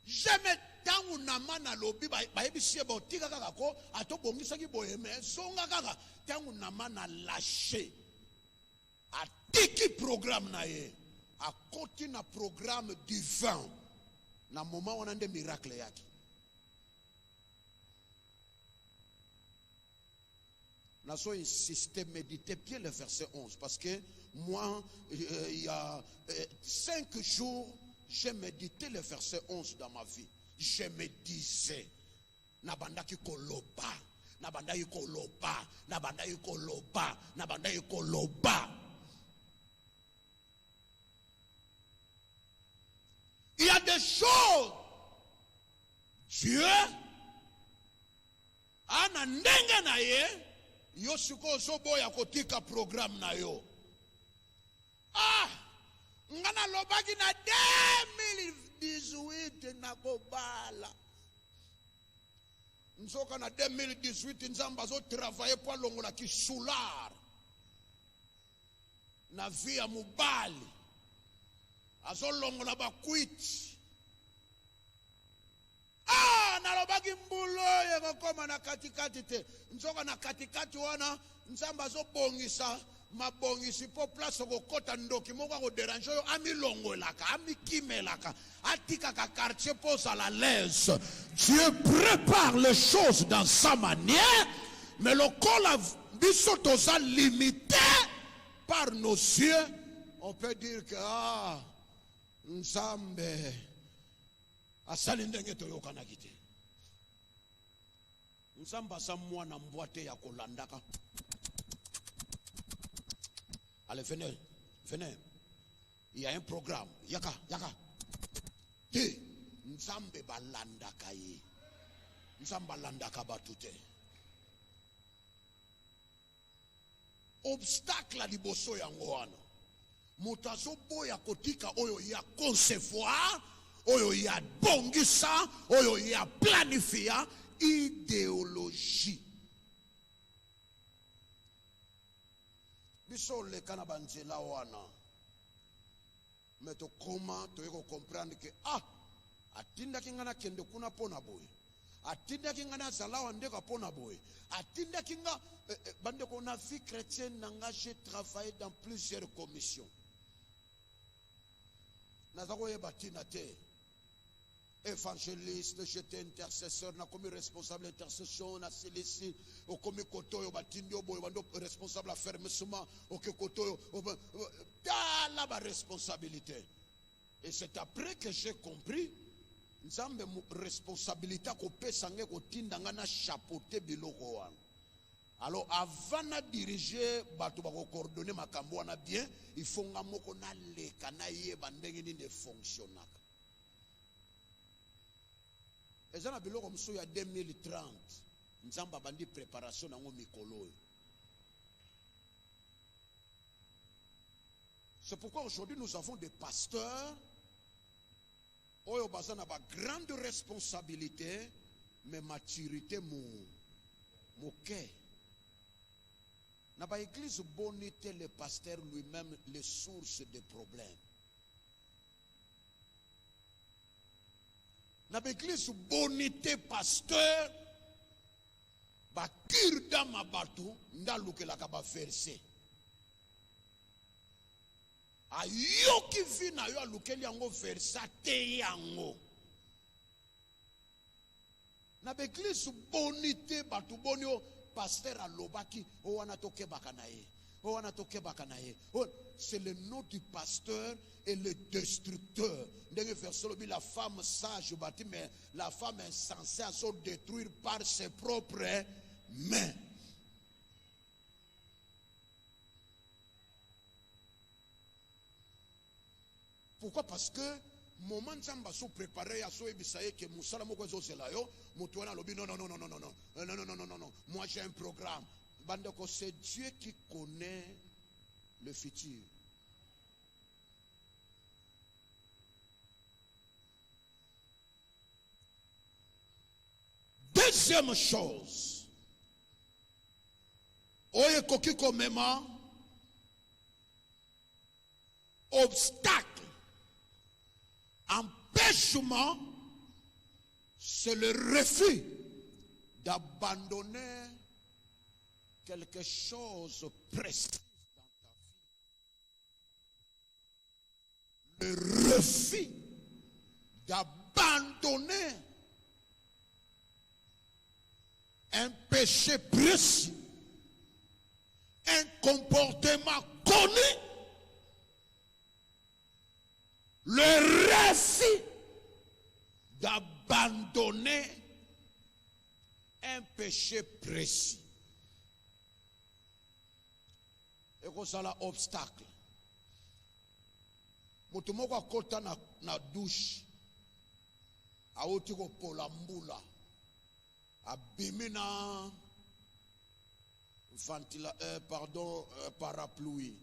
Speaker 1: Jamais tangu na mana lobi ba yebisie ba tika kaka ko atobongisa ki boye me songa kaka tangu na mana lâcher atiki programme na ye akoti na programme divin na moment wana nde miracle yaki. Nous avons insisté, méditer bien le verset 11. Parce que moi, il y a 5 jours, j'ai médité le verset 11 dans ma vie. Je me disais, Nabandaki koloba, Nabandaki koloba, Nabandaki koloba, Nabandaki koloba. Il y a des choses. Dieu, ana ndenge na ye. Yo siko sobo ya kotika programme na yo. Ngana lobaki na 2018 na kobala. nzoka na 2018 nzambe azo travailler pour longola ki soulard na vie ya mobali azo longola ba kwiti nalobaki mbulu ye koma na katikati te nzoka na katikati wana nzambe azo bongisa mabongisi po place kokota ndoki moko ko déranger yo amilongolaka amikimelaka atikaka quartier pose à la l'aise. Dieu prépare les choses dans sa manière, mais le col biso toza limité par nos yeux. On peut dire que nzambe asali ndenge toyokanaki te. Nzambe asa mwana mbwate ya kolandaka. Allez, venez, venez. Il y a un programme. Yaka. Te, nzambe balandaka ye. Nzambe balandaka batute. Obstacle à liboso yango wana. Motazo boya kotika oyo ya concevoir, oyo ya bongisa, oyo ya planifier idéologie. Biso le kana banzela wana. Mais to comment to yeko comprendre que atinda kingana kende kuna pona boy. Atinda kingana zalawa ndeka pona boy. Atinda kinga bande ko na vie chrétienne nanga j'ai travaillé dans plusieurs commissions. Nazako yeba tinate. Évangéliste, j'étais intercesseur, n'a commis responsable intercession, n'a célébré, au commis kotoyo, batindio boy, responsable à fermement, au kotoyo, la responsabilité. Et c'est après que j'ai compris, nous avons une responsabilité qu'on peut s'engager au tindanga na chapeauté biloko wan. Alors avant de diriger, bato bako coordonner makambo wana bien, il faut ngamoko na leka na yeba ndenge ni fonctionnaka. Et ça, il y a 2030. Nous avons une préparation dans mikolo. C'est pourquoi aujourd'hui nous avons des pasteurs qui ont une grande responsabilité, mais maturité mon cœur. Dans l'église, bonité, le pasteur lui-même, les sources des problèmes. Dans l'église, bonité pasteur, bakirda mabatu, ndaluke la kaba verset. Ayo ki vina yo aluke liango versate yango. Dans l'église, bonité batu bonio, pasteur alobaki, o wana toke bakanaye. C'est le nom du pasteur et le destructeur. La femme sage, mais la femme insensée à se détruire par ses propres mains. Pourquoi? Parce que moment nzamba so préparé à so ebisaye que musala moko zo selayo mutuana lobi non. Moi j'ai un programme. Bandeko, c'est Dieu qui connaît le futur. Deuxième chose, oye koki komema obstacle, empêchement, c'est le refus d'abandonner quelque chose précis dans ta vie. Le refus d'abandonner un péché précis, un comportement connu, le refus d'abandonner un péché précis. Et que ça la obstacle. Mutumoko akota na douche. Aoti ko polambula. Abimina parapluie.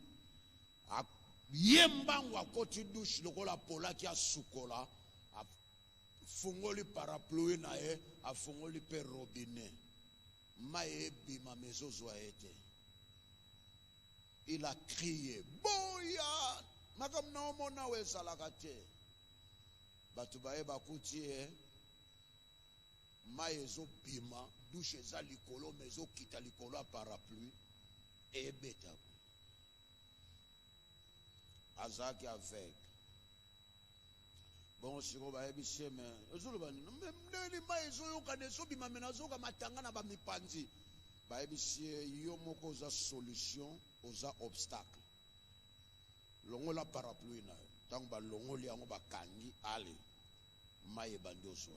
Speaker 1: Yemba wakoti douche lokola pola ki asukola. fungoli parapluie na ye afungoli pe robinet maye bima mezozwa ete. Il a crié boya makam na omona we salakate batu baye bakuti maye zo bima douche za likolo mezo kita likolo a parapluie et beta azaki avec. Bon, si vous avez dit, mais vous avez dit, mais vous avez dit, solution aux obstacles. Longo la parapluie na tant ba longo li yango ba kangi ale maye bando soye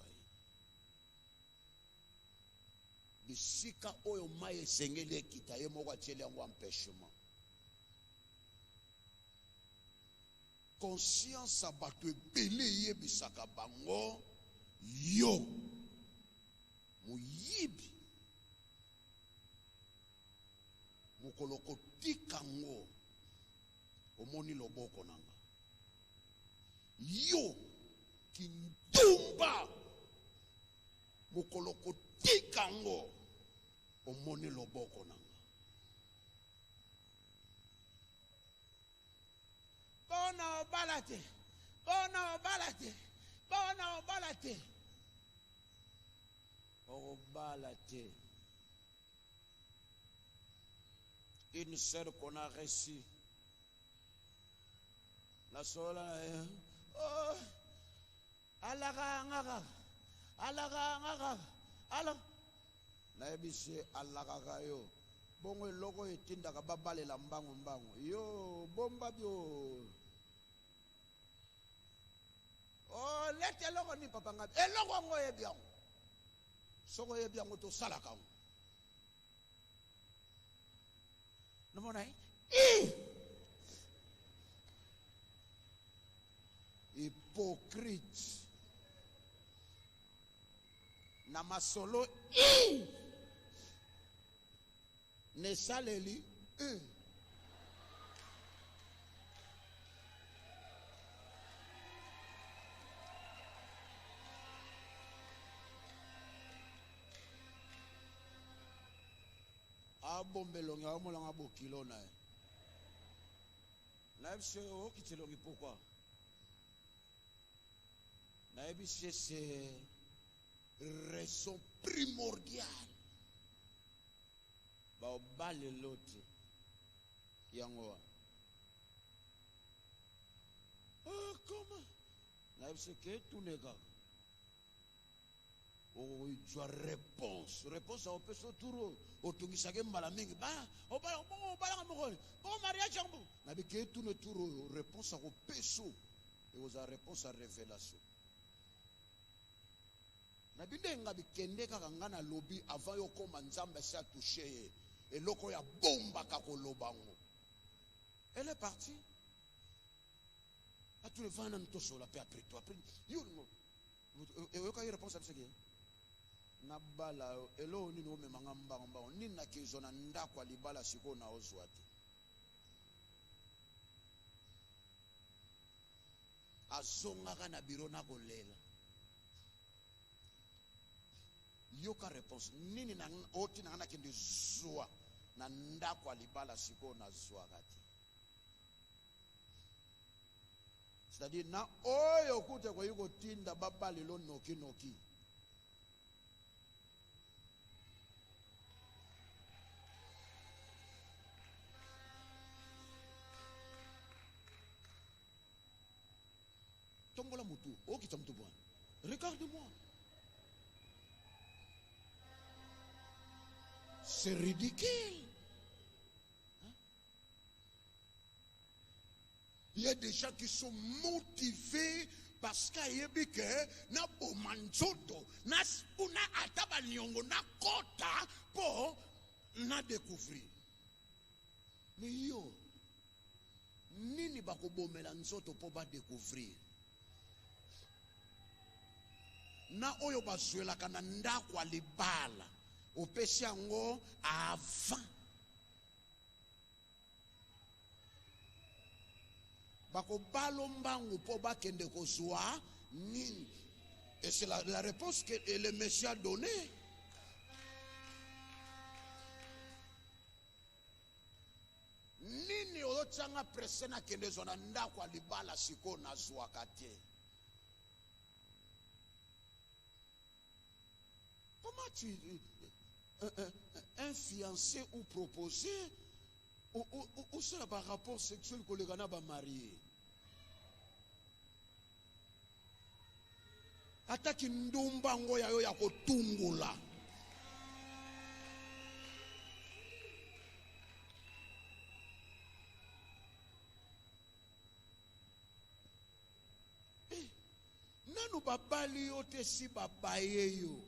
Speaker 1: bisika oyo maye sengeli ekita ye moko atieli yango empêchement. Conscience à bato ebele yebisaka bango yo moyibi mokolo kotika ngo omoni loboko nanga yo kindumba mokolo kotika ngo omoni loboko nanga. Bona obalate, bona obalate, bona obalate, obalate. Une sœur qu'on a reçue, la sola, oh, alaga, alors, na ebise alaga yo, bongo logo etinda kababale la mbango, yo, bomba bio. Oh, lete logo ni papa ngabi. E logo ngo ye bien. Soko ye bien to salaka. No mona hypocrite. Na masolo ne saleli bombelongi amolanga bokilo na ye na ebise okitelongi pourquoi na ebise c'est raison primordiale baobale lote yango comment na ebise ke tuneka oh, il doit réponse à opeso turo otungisage mbala mingi ba obala ngomoni o mariage ambo na bike tune turo réponse à opeso et aux réponse à révélation na binde nga bikende kaka ngana lobi avant yo koma nzambe sa toucher et loko ya bomba ka kolobango elle est partie à tout le vent nan to sola pe après toi après yo et yo ka réponse à ce qui nabala elo nini omemanga mbango nini nakizo na ndako alibala siko na ozwate azongaka na biro na kolela yoka réponse nini na oti na ngana kende zwa na ndako alibala siko na zwaka te c'est-à-dire na oyo kute kwa yuko tinda baba lelo noki tombola mutu okita mutu bwana regarde-moi c'est ridicule hein? Il y a des gens qui sont motivés parce qu'il y a des gens na bomanzoto na spuna ataba nyongo na kota pour na découvrir mais yo nini bakobomela nzoto pour ba découvrir na oyo bazwelaka na ndako alibala opesi yango avant bakobalo mbangu po bakende kozwa nini Et c'est la réponse que le Messie a donnée. Nini otsanga presena kende zona ndako alibala siko na zwakate. Comment tu un fiancé ou proposé ou c'est par rapport sexuel que le gars va marier? Ataki ndumba ngoya yo ya kotungula. Nanu babali yo te si babaye yo.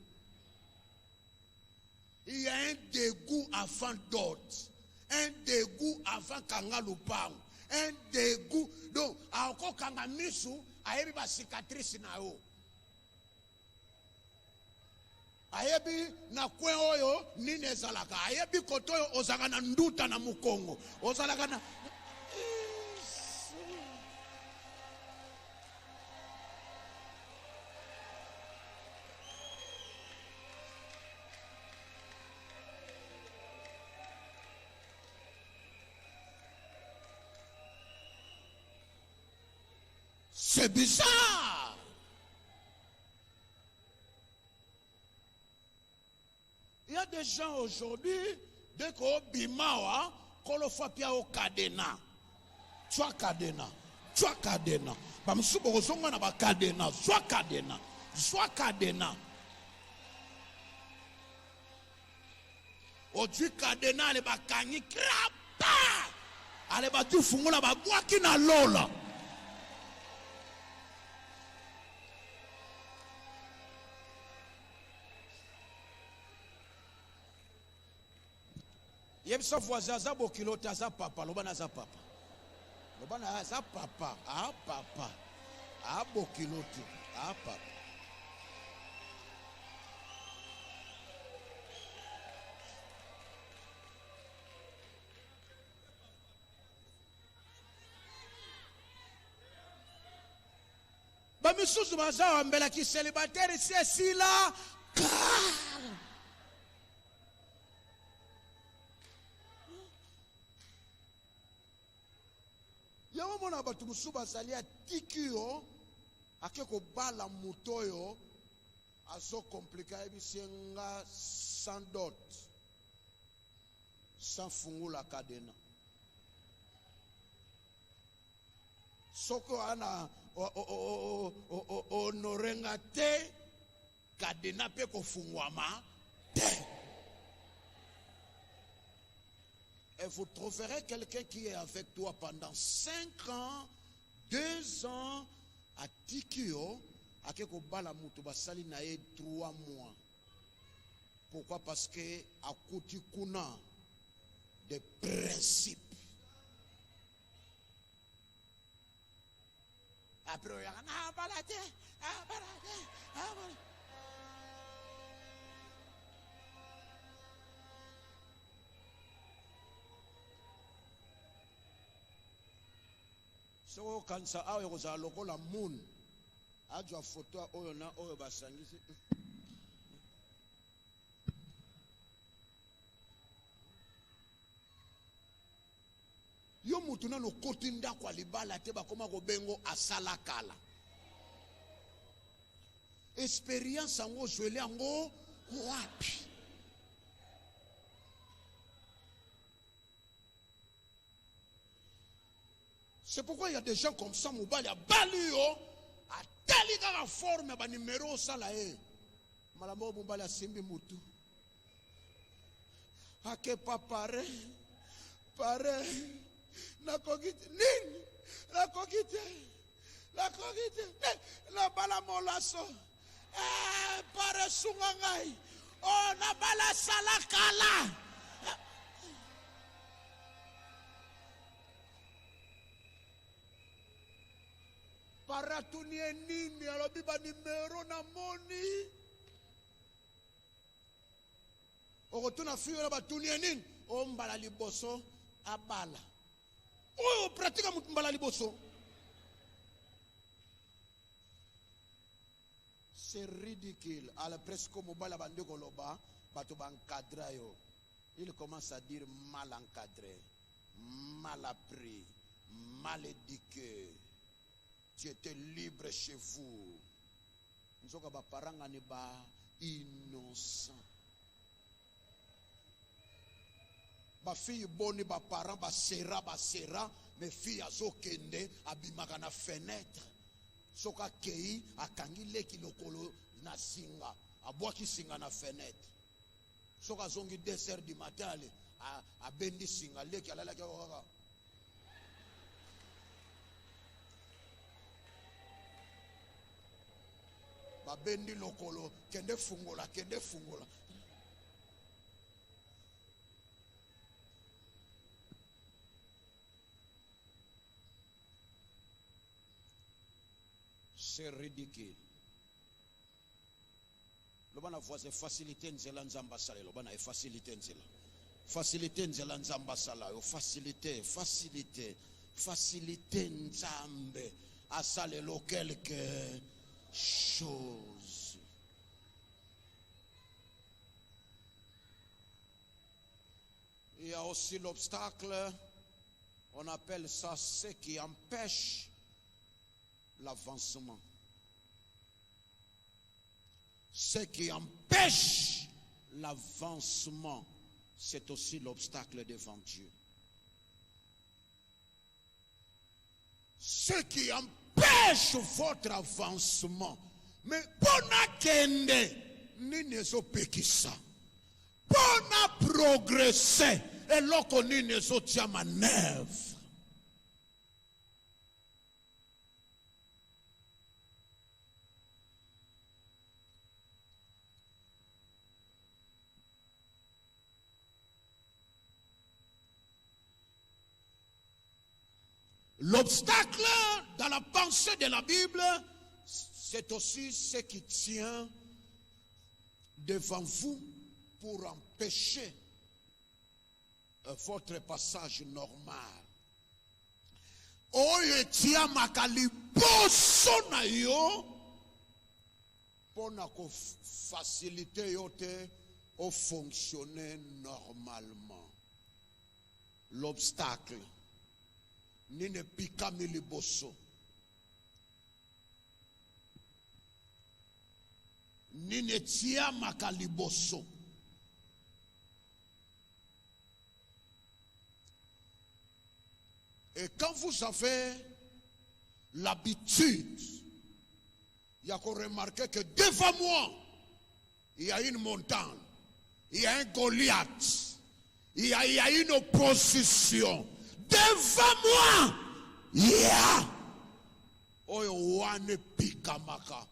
Speaker 1: Il y a un dégoût avant d'autres. Un dégoût avant Kangalupang. Un dégoût. Donc, encore Kangamisu, ayebi ba cicatrice na yo. Ayebi na kwe oyo nine zalaka. Ayebi koto yo ozaka na nduta na mukongo. Ozalaka na... C'est bizarre. Il y a des gens aujourd'hui, dès qu'on bimawa, qu'on le fait pia au cadena. Tu as cadena. Tu as cadena. Bamsubo ozonga na ba cadena. Soit cadena. Soit cadena. Odu cadena le ba kanyi krapa. Ale ba tu fungula ba bwaki na lola. Yem sa voisin za bokilota za papa, lobana za papa. Lobana za papa, ah papa. Ah bokilote, ah papa. Ba misusu baza ambela ki célibataire c'est si là. Yawa mona batu musuba salia tikio akeko bala mutoyo aso komplika ebisenga sans dot sans fungula cadena soko ana onorenga te cadena pe ko fungwama te. Et vous trouverez quelqu'un qui est avec toi pendant 5 ans, 2 ans, à Tikio, à Keko Balamutu Basali nae 3 mois. Pourquoi? Parce que à Koutikuna, des principes. Après, il y a un balade. So kansa awe koza lokola moon ajwa photo oyo na oyo basangisi yo mutu na no kotinda kwa libala te bakoma ko bengo asala kala experience ango zwele ango wapi. C'est pourquoi il y a des gens comme ça, Moubali a balio, a tellement la forme, a numéro salae. Malamo Moubali a simbi mutu. Ake pa pare, na kogite, nini, la kogite, la bala molaso, pare sungangai, oh na bala salakala. Paratunie nini alobiba numero na moni okotuna fiyo na batunie nini o mbala liboso abala o pratika mbala liboso. C'est ridicule. Alors presque comme la bande koloba, bato bankadra yo. Il commence à dire mal encadré, mal appris, mal éduqué. Tu étais libre chez vous. Nous sommes parents innocents. Ba fille bonne ba parents ba serra mais fille azo kende abimaka na fenêtre. Soka kei akangi leki lokolo na singa abwaki singa na fenêtre. Soka zongi 2 heures du matin a bendi singa leki alala kaka. Ba bendi lokolo kende fungola. C'est ridicule. Le bon avoir c'est facilité nzela nzamba sala. Le bon a facilité nzela. Facilité nzela nzamba sala. Facilité nzambe a salelo quelque chose. Il y a aussi l'obstacle, on appelle ça ce qui empêche l'avancement. Ce qui empêche l'avancement, c'est aussi l'obstacle devant Dieu. Ce qui empêche votre avancement, mais bona kende ni nezo pekisa, bona progresser et loko ni nezo tia manœuvre. L'obstacle dans la pensée de la Bible, c'est aussi ce qui tient devant vous pour empêcher votre passage normal. Oye tia makali boso na yo pona ko faciliter yote au fonctionner normalement. L'obstacle Nine pikami liboso. Nine tia makaliboso. Et quand vous avez l'habitude, il y a qu'on remarquer que devant moi, il y a une montagne, il y a un Goliath, il y a une opposition. Devant moi, oyo wane pikamaka,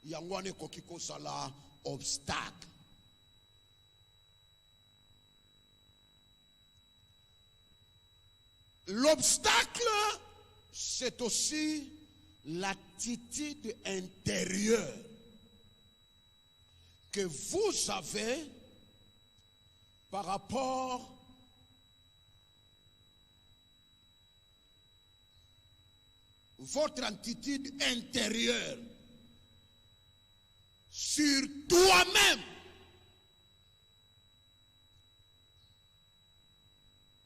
Speaker 1: yangwane kokiko sala obstacle. L'obstacle, c'est aussi l'attitude intérieure que vous avez par rapport votre attitude intérieure sur toi-même.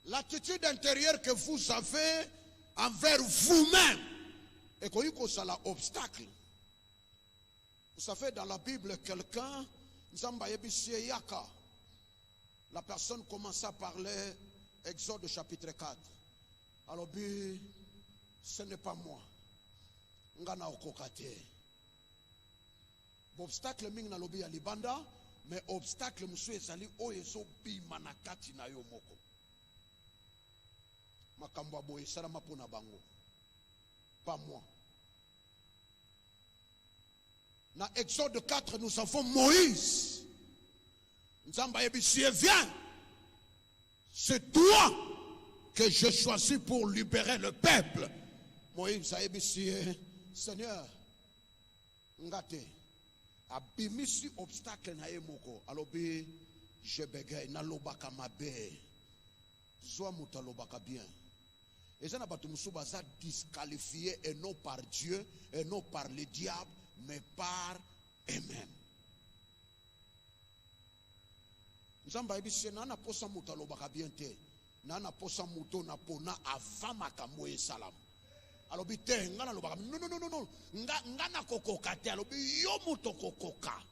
Speaker 1: L'attitude intérieure que vous avez envers vous-même et qu'on ça l'obstacle. Vous savez, dans la Bible, quelqu'un, la personne commence à parler, Exode chapitre 4. Alors, ce n'est pas moi. Ngana okokate. Obstacle ming na lobi ya libanda, mais obstacle musu ezali oyeso bi manakati na yo moko. Makambo boye sala mapona bango. Pas moi. Dans Exode 4, nous avons Moïse. Nzamba yebisi viens. C'est toi que je choisis pour libérer le peuple. Moïse a dit, Seigneur, ngate, abimisi obstacle na yemoko, alobi, je bégaye, na lobaka mabe, zoa muta lobaka bien. Et ça n'a pas tout le disqualifié et non par Dieu, et non par le diable, mais par Amen. Nzamba ebise na posa muto alobaka bien te. Na posa muto na pona avant makambo esalam. Alobi te ngana lobaka non. Ngana kokoka te alobi yo muto kokoka.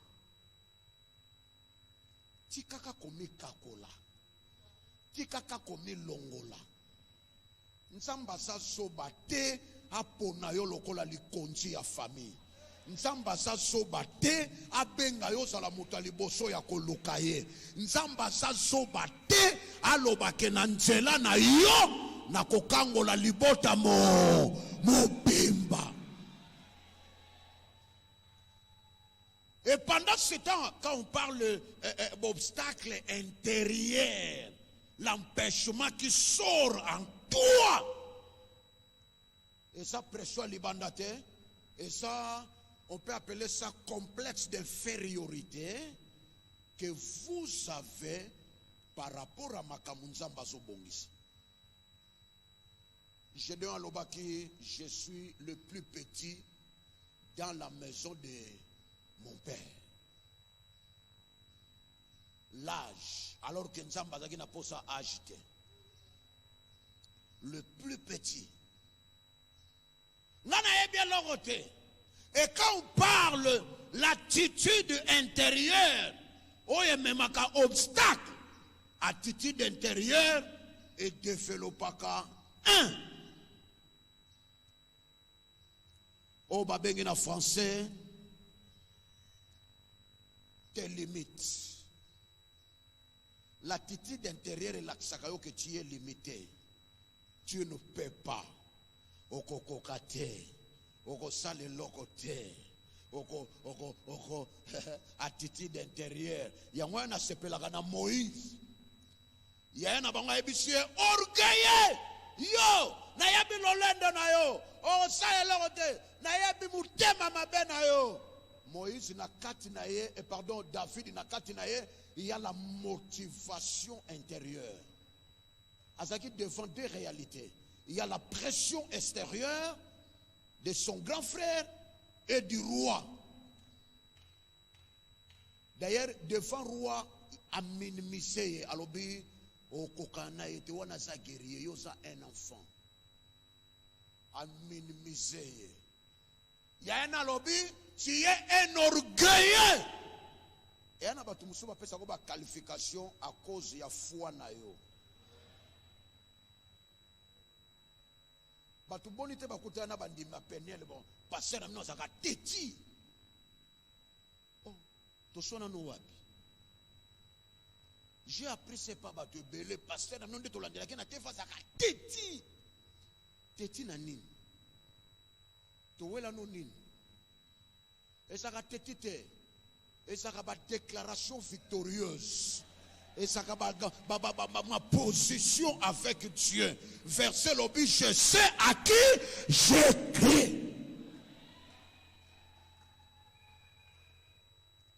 Speaker 1: Tikaka komi kakola. Tikaka komi longola. Nzamba sa soba te apona yo lokola likonzi ya famille. Nzamba sa soba te abenga yo sala muto liboso ya koluka ye. Nzamba sa soba te alobake na nzela na yo na kokangola libota mobimba. Et pendant ce temps, quand on parle d'obstacle intérieur, l'empêchement qui sort en toi, et ça pression libandate, et ça on peut appeler ça complexe d'infériorité que vous avez par rapport à Makamunzamba Zobongisi. Je dis à Lobaki, je suis le plus petit dans la maison de mon père. L'âge, alors que Nzamba Zagi n'a pas ça âge. Le plus petit. Et quand on parle l'attitude intérieure, on est même un obstacle. Attitude intérieure et développaka un. Au babengina français, tes limites. L'attitude intérieure et l'accent que tu es limité. Tu ne peux pas. Oko kokate, oko sale lokote, oko attitude intérieure. Yangwa na sepelaka na Moïse. Ya na banga ebisie orgueilleux. Yo, na yabi lolendo na yo. Oko sale lokote, na yabi mutema mabe na yo. Moïse na kati na ye, et pardon, David na kati na ye, il y a la motivation intérieure. Azaki devant deux réalités. Il y a la pression extérieure de son grand frère et du roi. D'ailleurs, devant le roi, a minimisé, alobi, au kokana, et wana sa guerrier, yosa un enfant. A minimisé. Il y a un alobi, tu es un orgueilleux. Et un abatumusu va faire sa qualification à cause de la foi na yo. Batu bonite bakuta na bandima penel bon passer na mnoza ka teti. Oh, to sona no wapi. J'ai appris c'est pas batu belé passer na mnonde to landela ke na te fa ka teti. Teti na nini? To wela no nini? Et ça ka teti te. Et ça ka ba déclaration victorieuse. Et ça ma position avec Dieu. Verset l'objet, je sais à qui j'écris.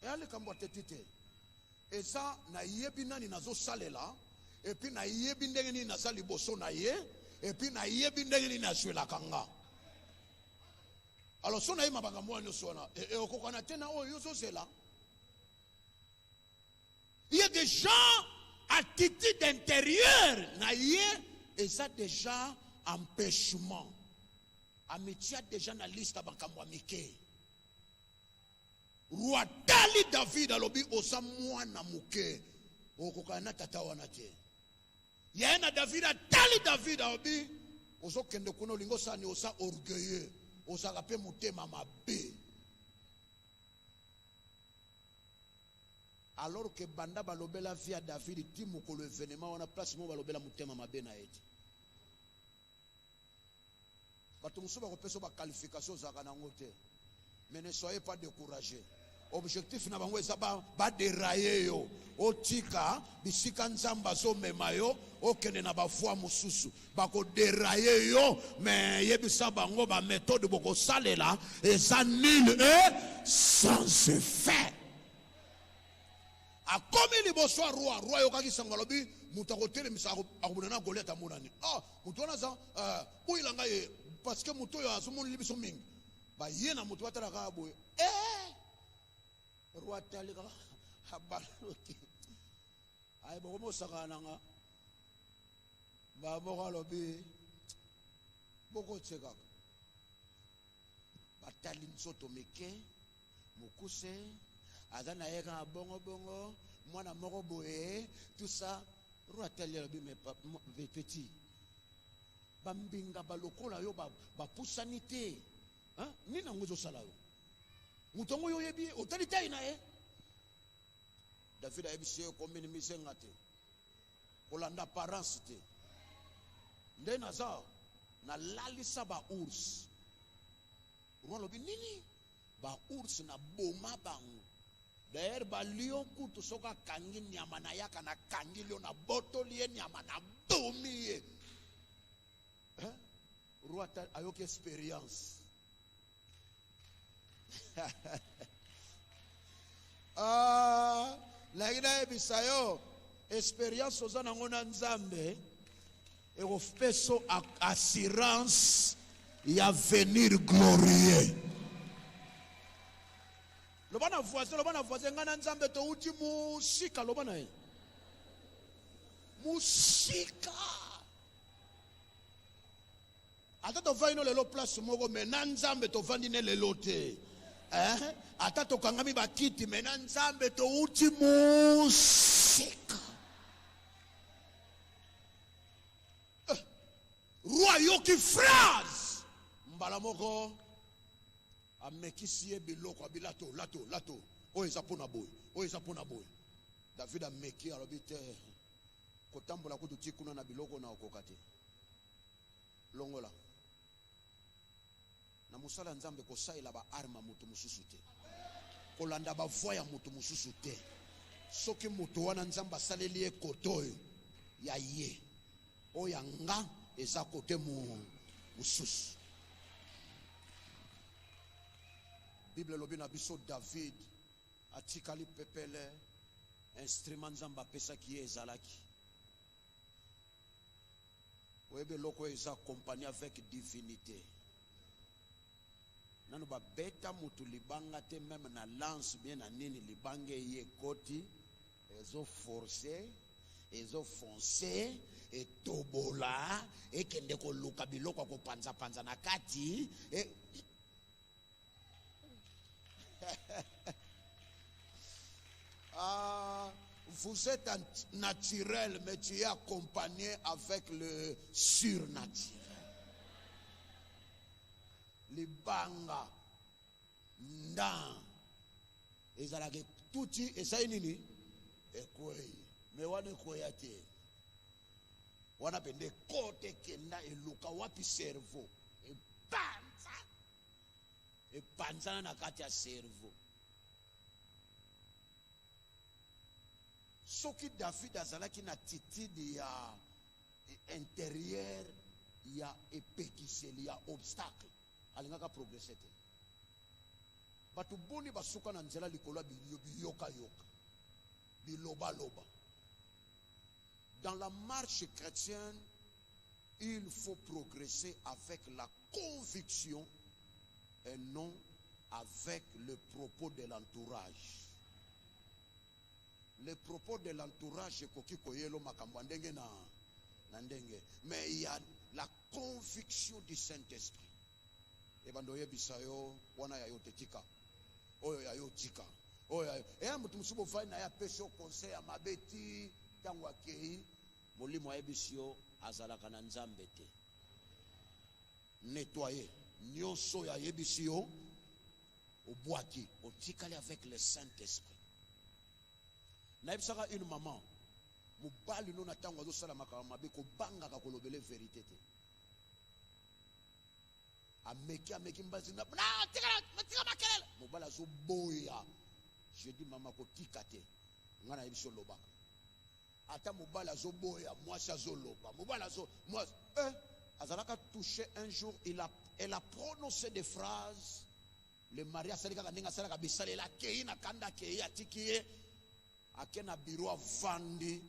Speaker 1: Et allez comme et ça na yebina ni nazo salela et puis na yebindenge ni nasali boso na ye et puis na yebindenge ni naswela kanga. Alors sona yema banga mwana sona et okokana tena o yoso sela. Il y a des gens, attitude intérieure, et ça déjà empêchement. Amitié déjà dans la liste de Bakamwamike. Roi Dali David a lobi osa mwana muke. Okokana tata wanate. Il y a un David a Dali David a lobi oso kende kuno lingo sa ni osa orgueilleux. Osa rape mutema mabe. Alors que banda balobela via David timu ko le événement on a place mo balobela mutema mabe na eti bato muso ba kopeso ba qualification za kana ngote mais ne soyez pas découragés. Objectif na bango eza ba dérailler yo otika bisika nzamba zo mema yo okende na ba foi mususu ba ko dérailler yo mais yebisa bango ba méthode boko salela eza nul et sans effet. A comme il bosso roi yokaki sangalobi mutakotele misako akubona Goliath amonani mutona za boyilanga ye parce que muto yo asumoni libiso mingi ba yena muto batala ka boye roi talika abaloki ay bomo sakana nga ba boka lobi boko tseka batali nsoto mike mukuse azana yeka bongo bongo mwana moko boye tout ça roi talika lobi mais petit bambinga balokola yo ba pusani te hein nina ngozo sala yo mutongo yo yebi otali tai na ye David a ebisi combien de misenga te kolanda parents te nde naza na lalisa ba ours roi lobi nini ba ours na boma bango d'ailleurs ba lion kutu soka kangi nyama na yaka na kangi lion na botoli ye nyama na bomi ye hein roi ayoki expérience lakini ebisa yo expérience oza nango na nzambe ekopeso assurance ya venir glorieux. Loba na voisin nga na nzambe touti musika loba na ye musika ata tovandi no lelo place moko me na nzambe tovandi ne lelo te ata tokangami bakiti me na nzambe touti musika roi yoki phrase mbala moko amekisi ye biloko abilato lato oyo eza mpona boye David ameki alobi te kotambola kutu ti kuna na biloko na okoka te longola na musala nzambe kosalela ba arma mutu mususu te kolanda ba voya mutu mususu te soki mutu wana nzambe asaleli ye kote oyo ya ye oyo ya nga eza kote mususu. Bible lobi na biso David atikali pepele instrument nzambe apesaki ye ezalaki oyebe loko eza accompagné avec divinité nanu babeta mutu libanga te même na lance bien na nini libanga ye koti ezo forcer ezo foncer etobola ekende koluka biloko kopanza na kati vous êtes naturel, mais tu es accompagné avec le surnaturel. Les banga, ndan, ezalake tuti esainini, ekwei, me wane kweyate, wana pende kote kenda eluka wapi cerveau, epanza na kati ya cerveau. Soki David azalaki na attitude ya intérieur ya epekiseli ya obstacle alingaka progresser te batu boni basuka na nzela likolo biyoka biloba dans la marche chrétienne il faut progresser avec la conviction et non avec le propos de l'entourage. Les propos de l'entourage mais il y a la conviction du Saint-Esprit. Et bandoye bisayo wana ya yotetika oyo ya yotika oyo ya mutu musubo fai na ya pesho conseil ya mabeti tango akei molimo ya bisio azalaka na nzambe te nettoyer nyonso ya yebisio obwaki otikali avec le Saint-Esprit. Naibisaka une maman mobali no na tango azo sala makama mabe ko banga ka kolobele vérité te ameki mbazi na tika makelele mobali azo boya je dis maman ko tika te ngana yebisio lobaka ata mobali azo boya mwasi azo loba mobali azo mwasi azalaka touché un jour elle a prononcé des phrases le mari asalika kaninga salaka bisalela kei na kanda kei atikiye akena bureau avandi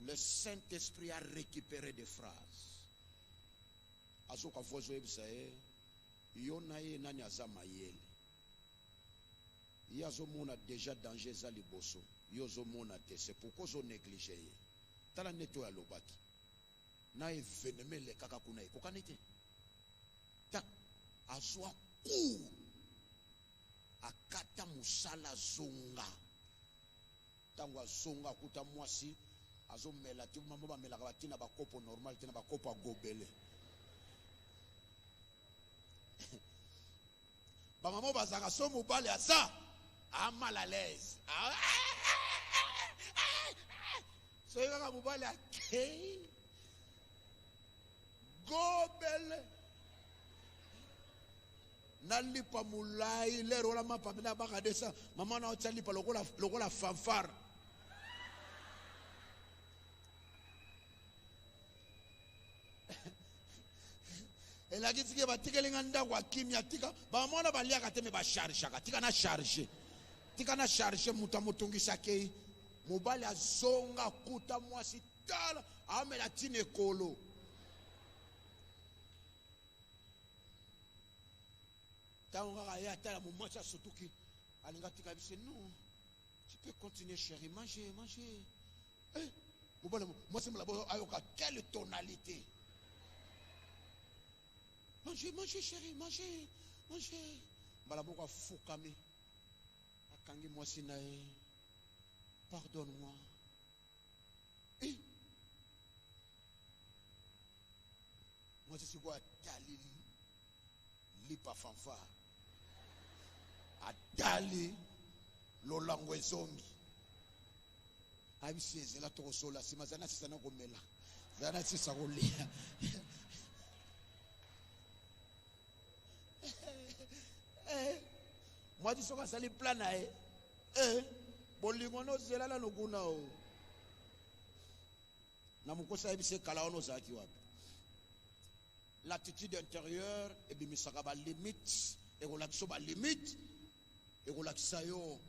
Speaker 1: le Saint-Esprit a récupéré des phrases asoka vozo ebisaye yona ye nani azama yele Yazomona déjà danger za liboso. Yozomona te. C'est pourquoi zo négligé. Tala neto ya lobaki. Na événement le kaka kuna ekokanite. Ta azwa ku akata musala zonga. Tangwa zonga kuta mwasi azomela ti mama ba mela ka tina ba kopo normal tina ba kopo gobele. Ba mama bazaka so mobale asa a mal à l'aise. So yaka mobale akei gobele nalipa mulai lero la mapa na baka desa mama na otalipa lokola fanfare. Ela kitike batikelinga ndakwa kimya tika ba mona balia kateme ba charge tika na charge muta mutungisa kei mobali azonga kuta mwasi tala amela tine kolo. Taonga ya tala mu mwasi sotuki alinga tika bise non tu peux continuer chérie manger mobali mwasi mlabo ayoka quelle tonalité. Mangez, chérie, mangez. Balaboko fukami. Akangi mwasi nae. Pardonne-moi. Moi je suis quoi Dali lipa fanfare. Adali lolango zongi. Abisi ezela to sola simazana sisana komela. Zana sisa kolia. Moi je suis sali plana bolingo no zela la nokuna o na mukosa ebise kala ono zaki wapi. L'attitude intérieure et bimisaka ba limite et relaxo ba limite et relaxa yo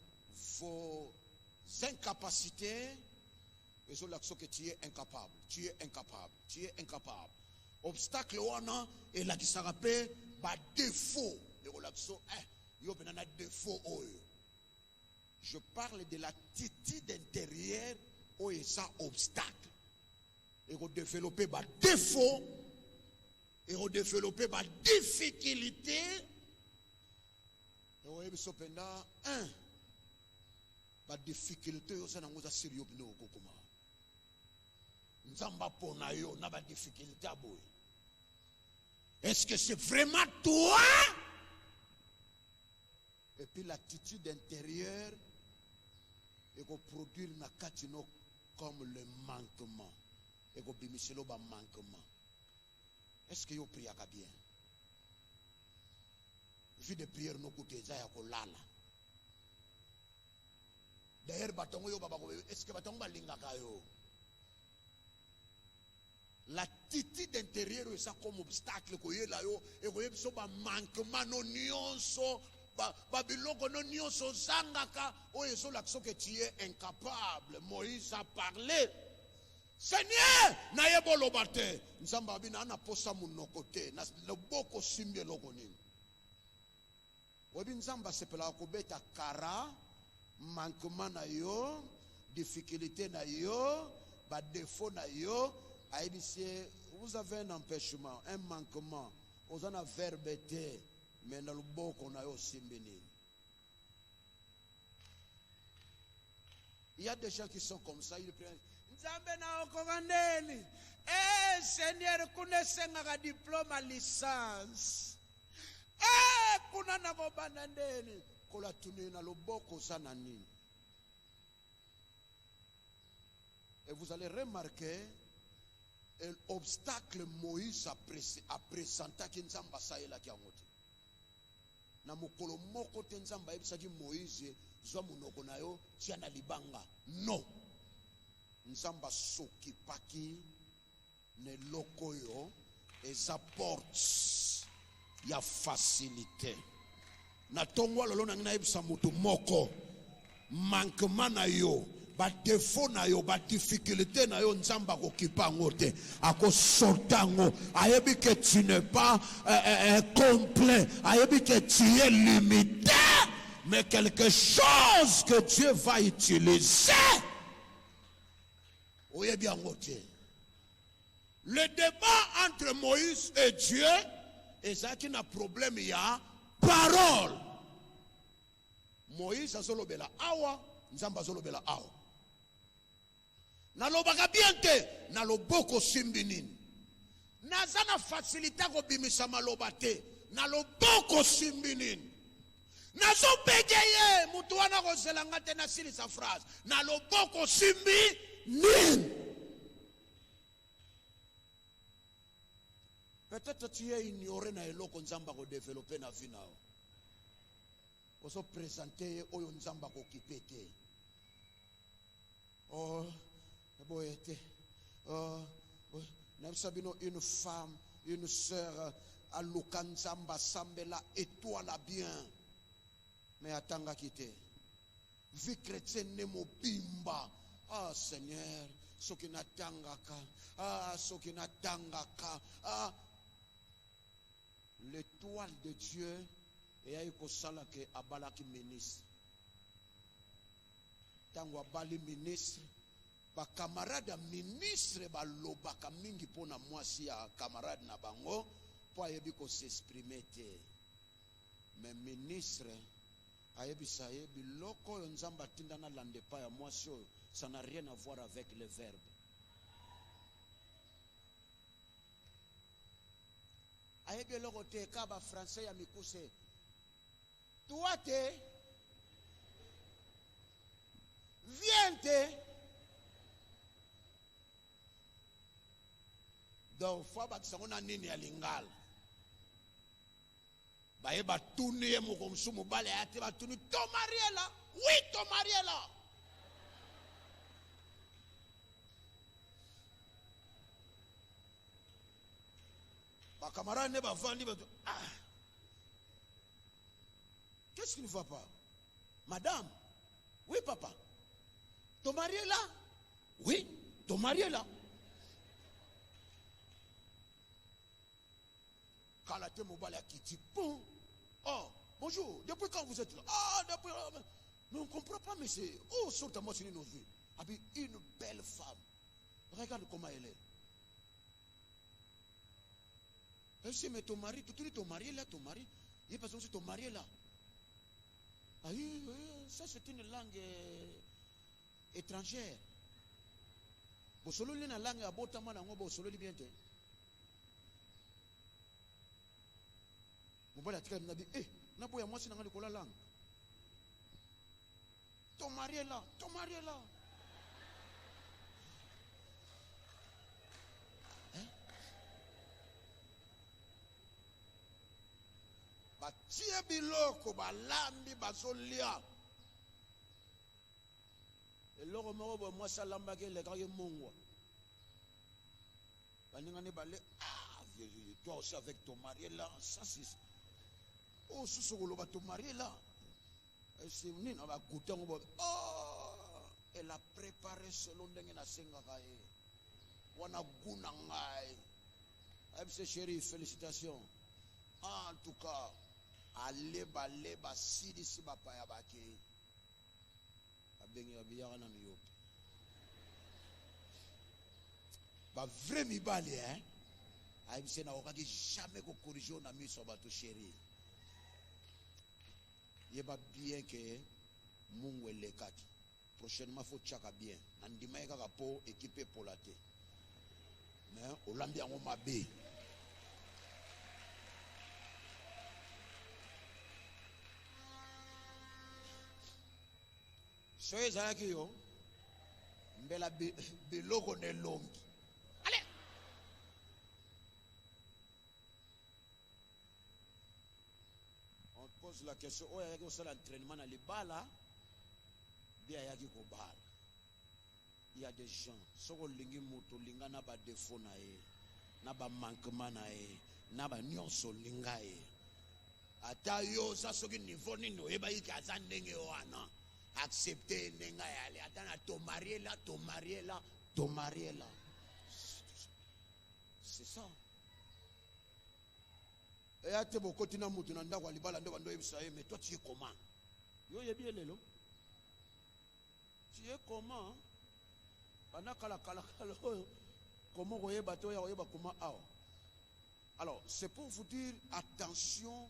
Speaker 1: vos incapacités et sur l'action que tu es incapable. Obstacle wana et la kisarape ba défaut et relaxo yo benana défaut oyo. Je parle de l'attitude intérieure où est ça obstacle. Et redévelopper par défaut et redévelopper par difficulté. Et on est cependant par difficulté ça n'a pas sérieux pour nous comment. Nzamba pona yo na ba difficulté aboy. Est-ce que c'est vraiment toi? Et puis l'attitude intérieure et qu'on produire na katino comme le manquement et qu'on bimiselo ba manquement. Est-ce que yo priya ka bien? Vie de prière no côté za ya ko lala. D'ailleurs batongo yo baba ko est-ce que batongo balinga ka yo? L'attitude intérieure ça comme obstacle ko yela yo et ko yebiso ba manquement no nyonso. Babiloko no nyonso zangaka oyo so l'action que tu es incapable. Moïse a parlé. Seigneur, na yebolo bate. Nzamba bina na posa munoko te. Na loboko simbe loko nini. Obi nzamba sepela ko beta kara, manquement na yo, difficulté na yo, ba défaut na yo, aibisier, vous avez un empêchement, un manquement. Vous en avez verbété. Mais dans le beau qu'on a aussi béni. Il y a des gens qui sont comme ça, ils prennent. Eh Seigneur, connaissez un diplôme à licence. Eh, kuna na banandeni. Kola tuni na loboko sanani. Et vous allez remarquer l'obstacle Moïse a présenté qui nzamba saela ki angote. Na mokolo moko te nzamba yebisaki Moïse zwa munoko na yo tia na libanga. Non. Nzamba soki paki ne loko yo eza porte ya facilité. Na tongwa lolo na ngina yebisa mutu moko manquement na yo ba défaut na yo ba difficulté na yo nzamba ko kipango te ako sortango ayebi que tu n'es pas complet ayebi que tu es limité mais quelque chose que Dieu va utiliser. Oui, bien, le débat entre Moïse et Dieu, et ça qui n'a problème, il y a parole. Moïse a solo bela awa, Nzamba solo bela awa. Nalobaka bien te, naloboko simbinini. Nazana facilita ko bimisa maloba te, naloboko simbinini. Nazo pegeye, mutu wana ko zelanga te na sili sa phrase, naloboko simbinini. Peut-être tu es ignoré na eloko Nzamba ko développer na vie nao. Oso présenter oyo Nzamba ko kipete. Oh, boyete. Oh, n'absabino une femme, une sœur à Lukanzamba Sambela étoile bien. Mais atanga kite. Vie chrétienne ne mo bimba. Ah Seigneur, soki natangaka. Ah soki natangaka. Ah l'étoile de Dieu et ayi ko sala ke abalaki ministre. Tango abali ministre, ba camarade ministre ba lobaka mingi pona mwasi ya camarade na bango po ayebi ko s'exprimer te. Mais ministre ayebi saye biloko yo Nzamba tinda na lande pa ya mwasi oyo, ça n'a rien à voir avec le verbe. Ayebi eloko te kaba français ya mikuse. Toi te viens te. Donc fois bakisangona nini ya lingala. Baye batuni ye mukomsu mubale ate batuni to Mariela. Oui to Mariela. Ba camarade ne ba vandi ba ah. Qu'est-ce qui ne va pas? Madame? Oui, papa. Ton mari est là? Oui, ton mari est là. Kalate Mobala qui dit bon. Oh, bonjour. Depuis quand vous êtes là? Ah, depuis. Mais on ne comprend pas, mais c'est. Oh, sortez-moi sur nos vies. Avec une belle femme. Regarde comment elle est. Elle dit, mais ton mari, tu dis ton mari est là, ton mari. Il est pas que ton mari est là. Ah oui, ça c'est une langue étrangère. Bosolo li na langue abotama na ngo bosolo li bien te. Mobali atika na bi na boya mwasi na ngali kola langue. Ton mari est là, ton mari est là. Batie biloko balambi bazolia. Eloko moko bo mwasi alambaki elekaki mongwa. Baningani bale toi aussi avec ton mari là, ça c'est oh susukolo ba ton mari là. C'est nini na ba kutango bo oh elle a préparé selon ndenge na sengaka ye. Wana guna ngai. Abse chérie, félicitations. En tout cas, aleba leba sidi si bapa ya bake. Abengi abiyaka na miyope. Ba vrai mibali aibise na okaki jamais ko corriger na miso bato chérie. Yeba bien que Mungu elekaki. Prochainement faut tchaka bien. Nandima kaka po équipé pour la té. Mais Olambi ango mabe. Soyez zalaki yo mbela biloko ne longi. Allez. On pose la question, oh yaki ko sala entraînement na libala bien yaki ko bala. Il y a des gens soko lingi moto linga na ba défaut na ye, na ba manquement na ye, na ba nyonso linga ye. Ata yo sa soki niveau nini oyeba yiki aza ndenge wana. Accepter nenga yale atana ton mari là, ton mari là, ton mari là. C'est ça. Et à te beaucoup na mutu na ndako libala ndo bando yebisa mais toi tu es comment? Yo yebi elelo. Tu es comment? Comment voyez bateau ya oyeba comment ao. Alors, c'est pour vous dire attention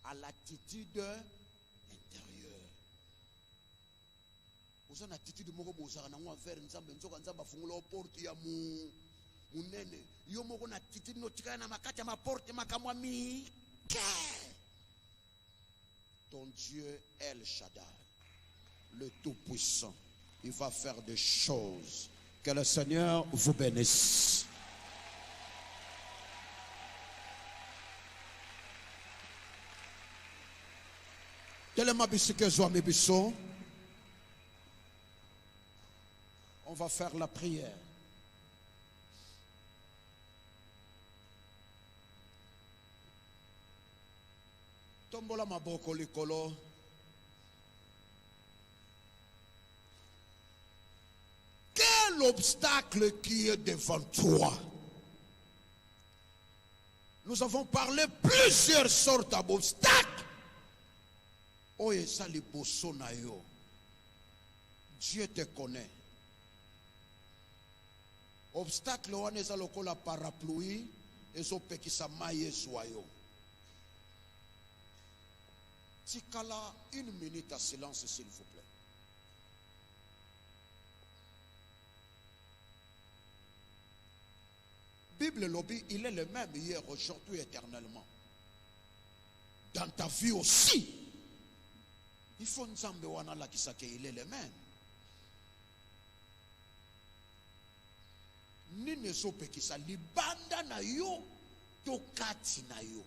Speaker 1: à l'attitude intérieure. Vous avez une attitude moko bozaka na ngwa faire nzambe nzoka nzamba fungula porte ya munene. Yo moko na attitude no tika na makati ya ma porte makamwa mi. Ton Dieu El Shaddai, le Tout-Puissant, il va faire des choses. Que le Seigneur vous bénisse. On va faire la prière. Tombola maboko likolo. Quel obstacle qui est devant toi? Nous avons parlé plusieurs sortes d'obstacles. Oh, et ça, les bosonayo. Dieu te connaît. Obstacle, on est à la parapluie, et so pekisa maye soyo. Tikala, une minute à silence, s'il vous plaît. Bible lobby, il est le même hier, aujourd'hui, éternellement. Dans ta vie aussi. Il faut nzambe wana la kisake, il est le même. Nine sope kisa libanda na yo to kati na yo.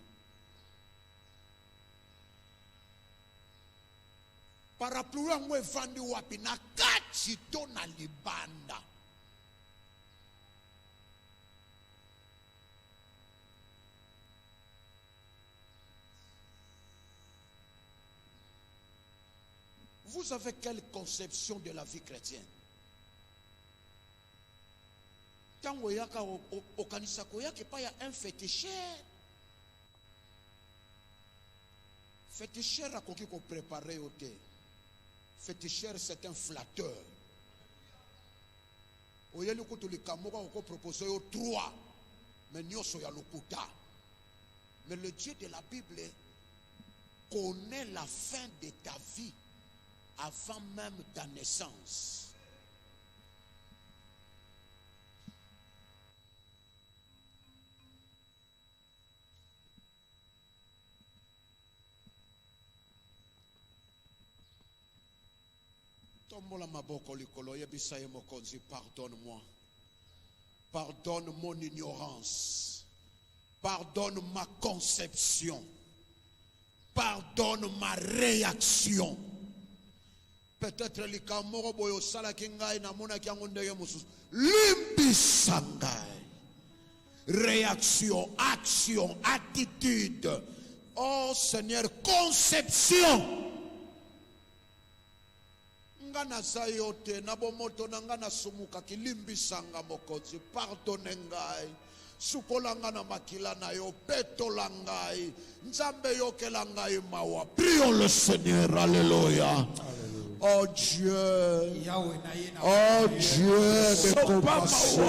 Speaker 1: Parapluie ngwe vandi wapi na kati to na libanda. Vous avez quelle conception de la vie chrétienne? Tango yaka au kanisa koyake pa ya un féticheur. Féticheur a koki ko préparer au thé. Féticheur c'est un flatteur. Oyeli ko to likamoka ko proposer au 3 mais nyoso ya lokuta. Mais le Dieu de la Bible connaît la fin de ta vie avant même ta naissance. Tombola maboko likolo yebisaye mokonzi, pardonne-moi. Pardonne mon ignorance. Pardonne ma conception. Pardonne ma réaction. Peut-être les kamoro boyo sala kingai na mona kiango ndege mususu. Limbisangai. Réaction, action, attitude. Oh Seigneur, conception. Ngana sayote na bomoto na ngana sumuka kilimbisanga mokonzi. Pardonne ngai. Sukolanga na makila na yo petolangai. Nzambe yokelangai mawa. Prions le Seigneur. Alléluia. Oh Dieu, oh Dieu de compassion,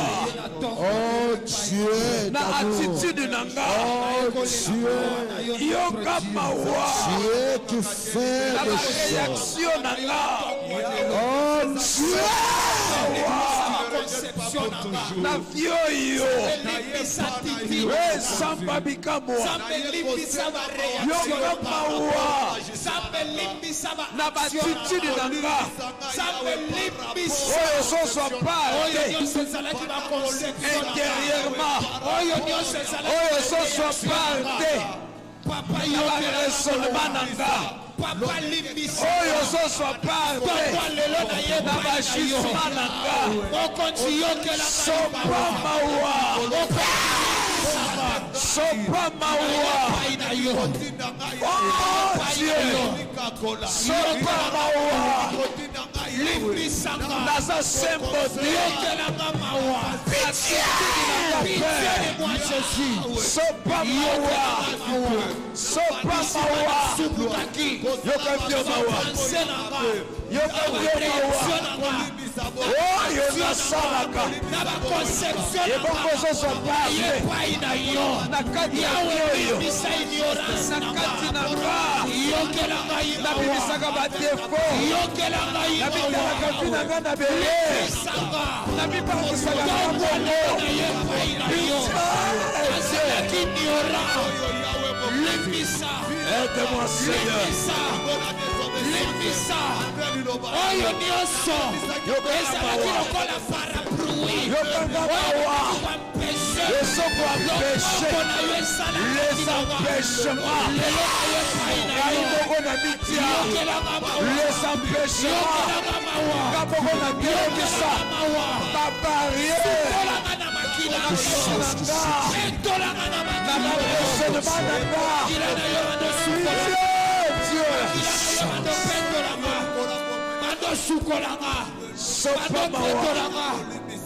Speaker 1: oh Dieu d'attitude, oh Dieu qui fait des choses, oh Dieu. Na vioyo samba bikamo yo mawa na batitude nanga oyo soso parte intérieurement oyo soso parte na raisonnement nanga oyo soso parte na bajugement nanga sopa mawa sopa mawa oh Dieu sopa mawa naza sembo pitié sopa mawa sopa mawa
Speaker 2: nasukutaki
Speaker 3: yoka bio mawa
Speaker 2: pensée na nga
Speaker 3: yoka bio mawa oyo nasalaka
Speaker 2: na baconception na
Speaker 3: ebokozoso pase
Speaker 2: epai na yo
Speaker 3: na kati ya oyo
Speaker 2: bisa ignorance
Speaker 3: na kati na nga
Speaker 2: yokela ngai
Speaker 3: nabimisaka badefo
Speaker 2: yokela ngai
Speaker 3: nabitalaka vi na nga na bele nabipakisaka nga bongo aide-moi Seigneur
Speaker 2: lembisa oyo nyonso ezalaki lokola parapluie
Speaker 3: yokanga mawa esoko empêche les empêchements ngai moko na mitia les empêchements nga moko na biekisa babarrière na bapositionnement na nga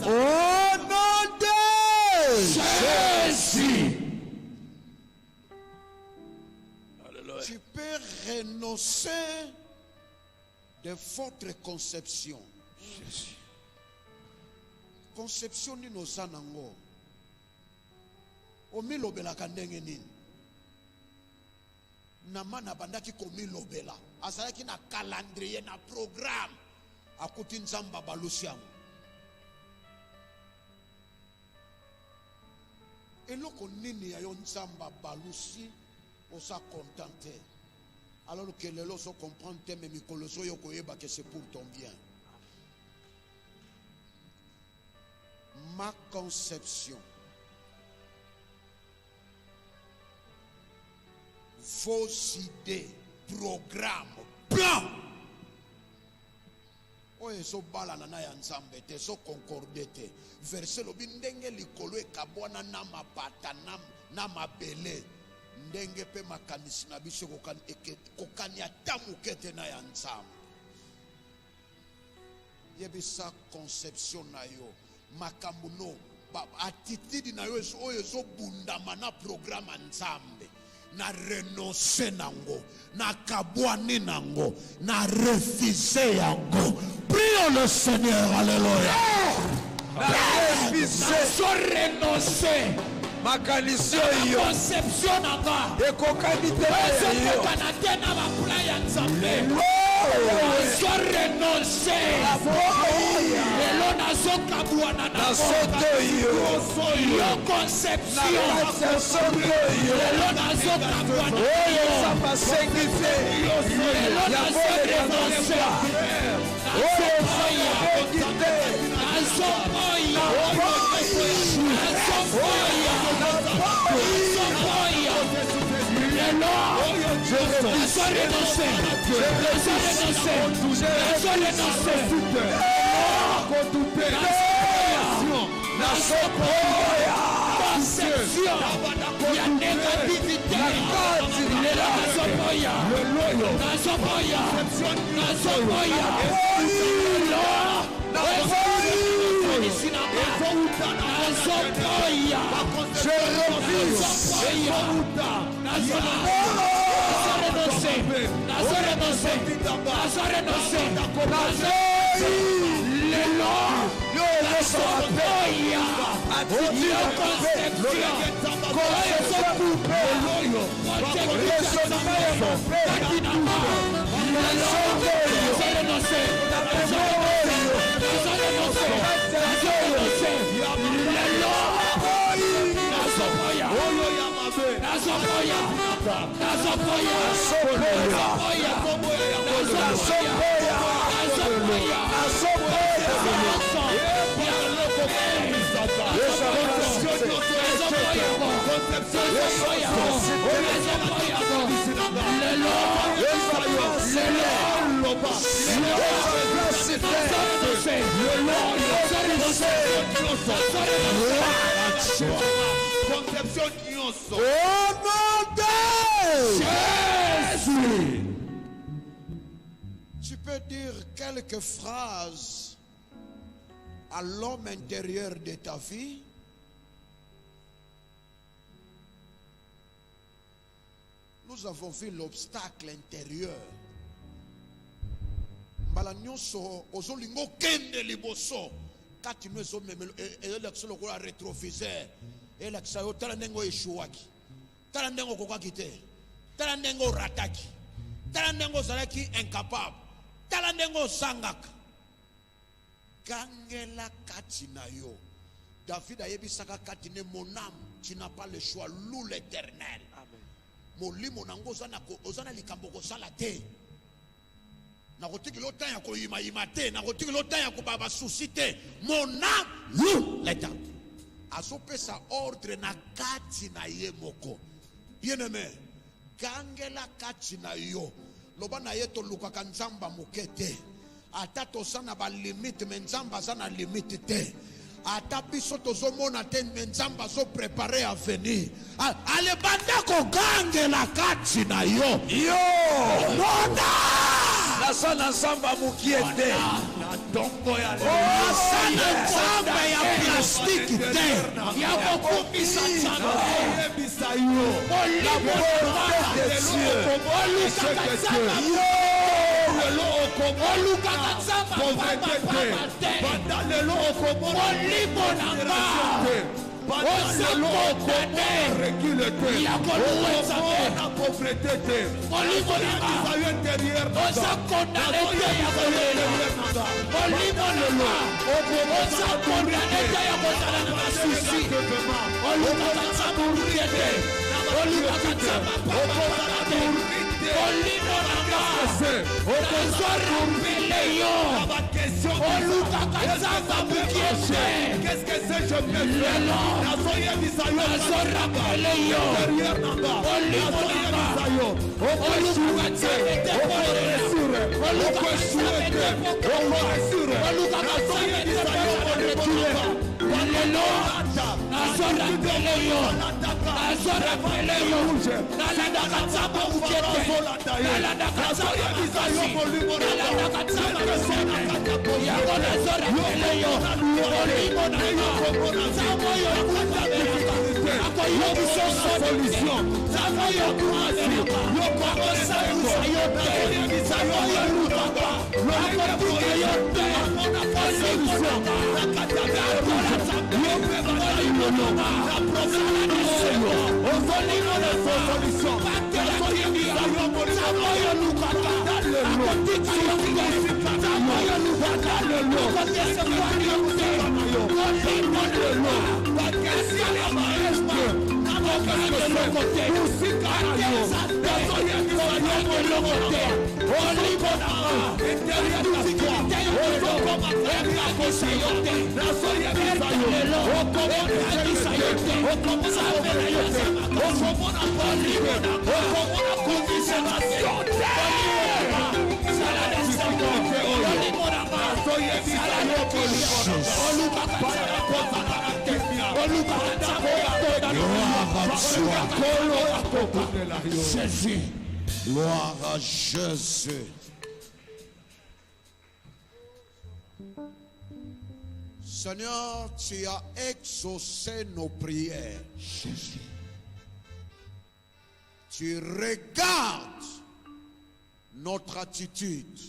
Speaker 3: au nom de Jésus.
Speaker 1: Tu peux renoncer de votre conception. Conception ni noza nango. Omilobelaka ndenge nini? Namana bandaki komilobela. Azalaki na calendrier na programme. Akuti nzamba balusi yango. Eloko nini ya yo nzamba balusi osa contenté. Alors que les lots sont comprendre mais mikolo so yo koyeba que c'est pour ton bien. Ma conception, vos idées, programmes, plans. Oye so bala na ya nzambe te so concorde te. Verset lobi ndenge likolo ekabwana na mapata na mabele. Ndenge pe makanisi na biso kokani atamu kete na ya nzambe. Yebisa conception na yo. Makambo no attitude na yo oyo so bundama na programme nzambe na renoncer nango na kabwani nango na refuser yango. Prions le Seigneur, alléluia.
Speaker 3: Na refuser
Speaker 2: so renoncer
Speaker 3: makanisi oyo
Speaker 2: conception na nga
Speaker 3: ekokani te yo
Speaker 2: ezokokana te na baplan ya nzambe so renoncer lelo nazokabwana na
Speaker 3: soto yo
Speaker 2: yo conception lelo nazokabwana
Speaker 3: oyo nzambe asengi te
Speaker 2: lelo nazorenoncer
Speaker 3: oyo nzambe abengi te Au nom de Jésus.
Speaker 1: Tu peux dire quelques phrases à l'homme intérieur de ta vie. Nous nous avons vu l'obstacle intérieur. Balanyoso, ozolingo kende liboso. Kati mezo memelo, elekso lokola rétroviseur. Eleksa yo talandengo eshuwaki. Talandengo kokakite. Talandengo rataki. Talandengo zalaki incapable. Talandengo sangaka. Gangela kati na yo. David a yebisaka kati ne mon âme, tu n'as pas le choix, loue l'Éternel. Molimo nango ozana likambo kosala te. Na kotiki lota ya ko yima te, na kotiki lota ya ko baba souci te. Mon âme loue l'Éternel. Azopesa ordre na kati na ye moko. Bien-aimé, gangela kati na yo. Loba na ye to lukaka nzamba mokete. Ata tosana ba limite menzamba sana limite te. Ata biso tozomona te menzamba zo préparer à venir. Ale banda ko gangela kati na yo. Yo! Mona!
Speaker 3: Nasana nzamba mukiete.
Speaker 1: Na dongo ya oh, sana nzamba ya plastique te. Ya kokumisa nzamba.
Speaker 3: Ebisa yo. La volonté de Dieu. Ce que Dieu.
Speaker 1: Qu'est-ce que c'est je me Jésus. Gloire à Jésus. Seigneur, tu as exaucé nos prières. Jésus. Tu regardes notre attitude.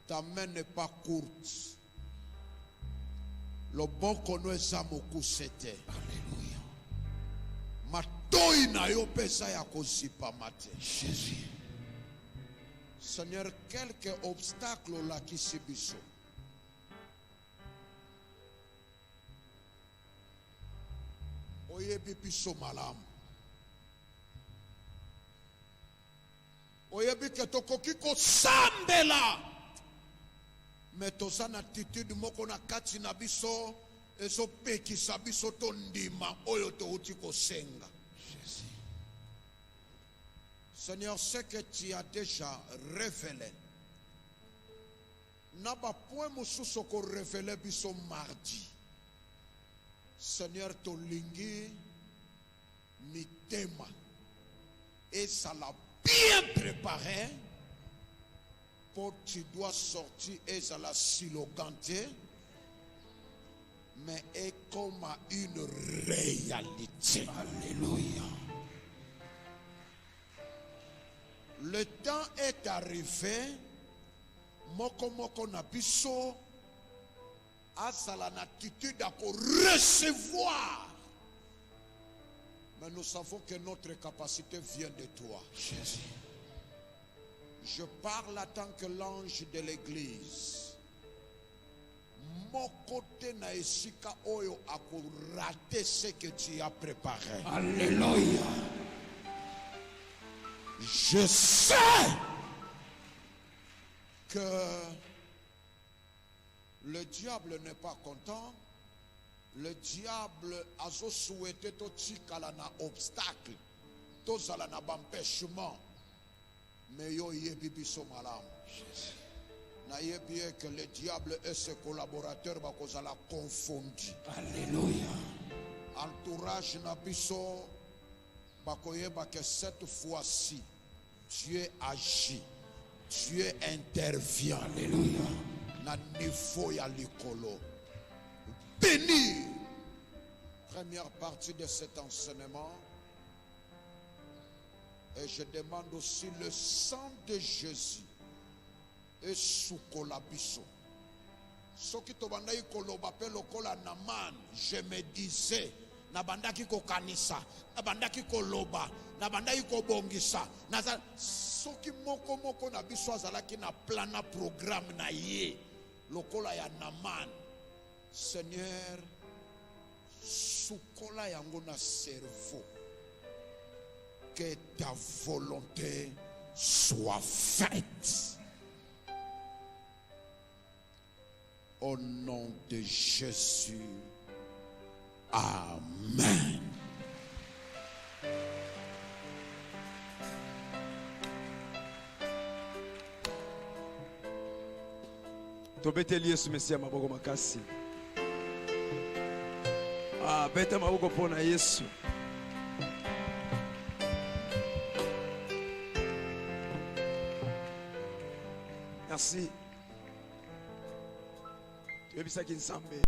Speaker 1: Ta main n'est pas courte. Le bon qu'on est à moku c'était. Alléluia. Matoi na yo pesa ya kosipa mate. Jésus. Seigneur, quelques obstacles la kisibiso. Oye bibiso malam. Oye biketoko kiko sambela. Mais tosana attitude moko na kati na biso ezo pekisa biso tondima oyo touti kosenga. Jésus. Seigneur, ce que tu as déjà révélé. Naba point mosusu ko révélé biso mardi. Seigneur, tolingi mitema et ça l'a bien préparé. Tu dois sortir et ça l'a siloganté, mais est comme une réalité. Alléluia. Le temps est arrivé. Moko moko na biso azala na attitude à recevoir. Mais nous savons que notre capacité vient de toi, Jésus. Je parle en tant que l'ange de l'église. Mon côté na esika oyo a rater ce que tu as préparé.
Speaker 3: Alléluia.
Speaker 1: Je sais que le diable n'est pas content. Le diable a souhaité tout tikala na obstacle, tout zala na empêchement. Mais yo yebi biso malam. Na yebi que le diable et ses collaborateurs ba kozala confondus.
Speaker 3: Alléluia.
Speaker 1: Entourage na biso ba koyeba que cette fois-ci Dieu agit. Dieu intervient.
Speaker 3: Alléluia.
Speaker 1: Na niveau ya likolo. Béni. Première partie de cet enseignement. Et je demande aussi le sang de Jésus et sous kolabiso. Soki to bandai koloba pe lokola naman, je me disais nabandaki ko kanisa, nabandaki ko loba, nabandaki ko bongisa, naza soki moko moko na biso azalaki na plan na programme na ye lokola ya naman. Seigneur, sukola yango na cerveau. Que ta volonté soit faite. Au nom de Jésus. Amen.
Speaker 3: Tobeteli Yesu Mesia maboko makasi. Beta maboko pona Yesu. Merci. Tu es bisa kinsambe.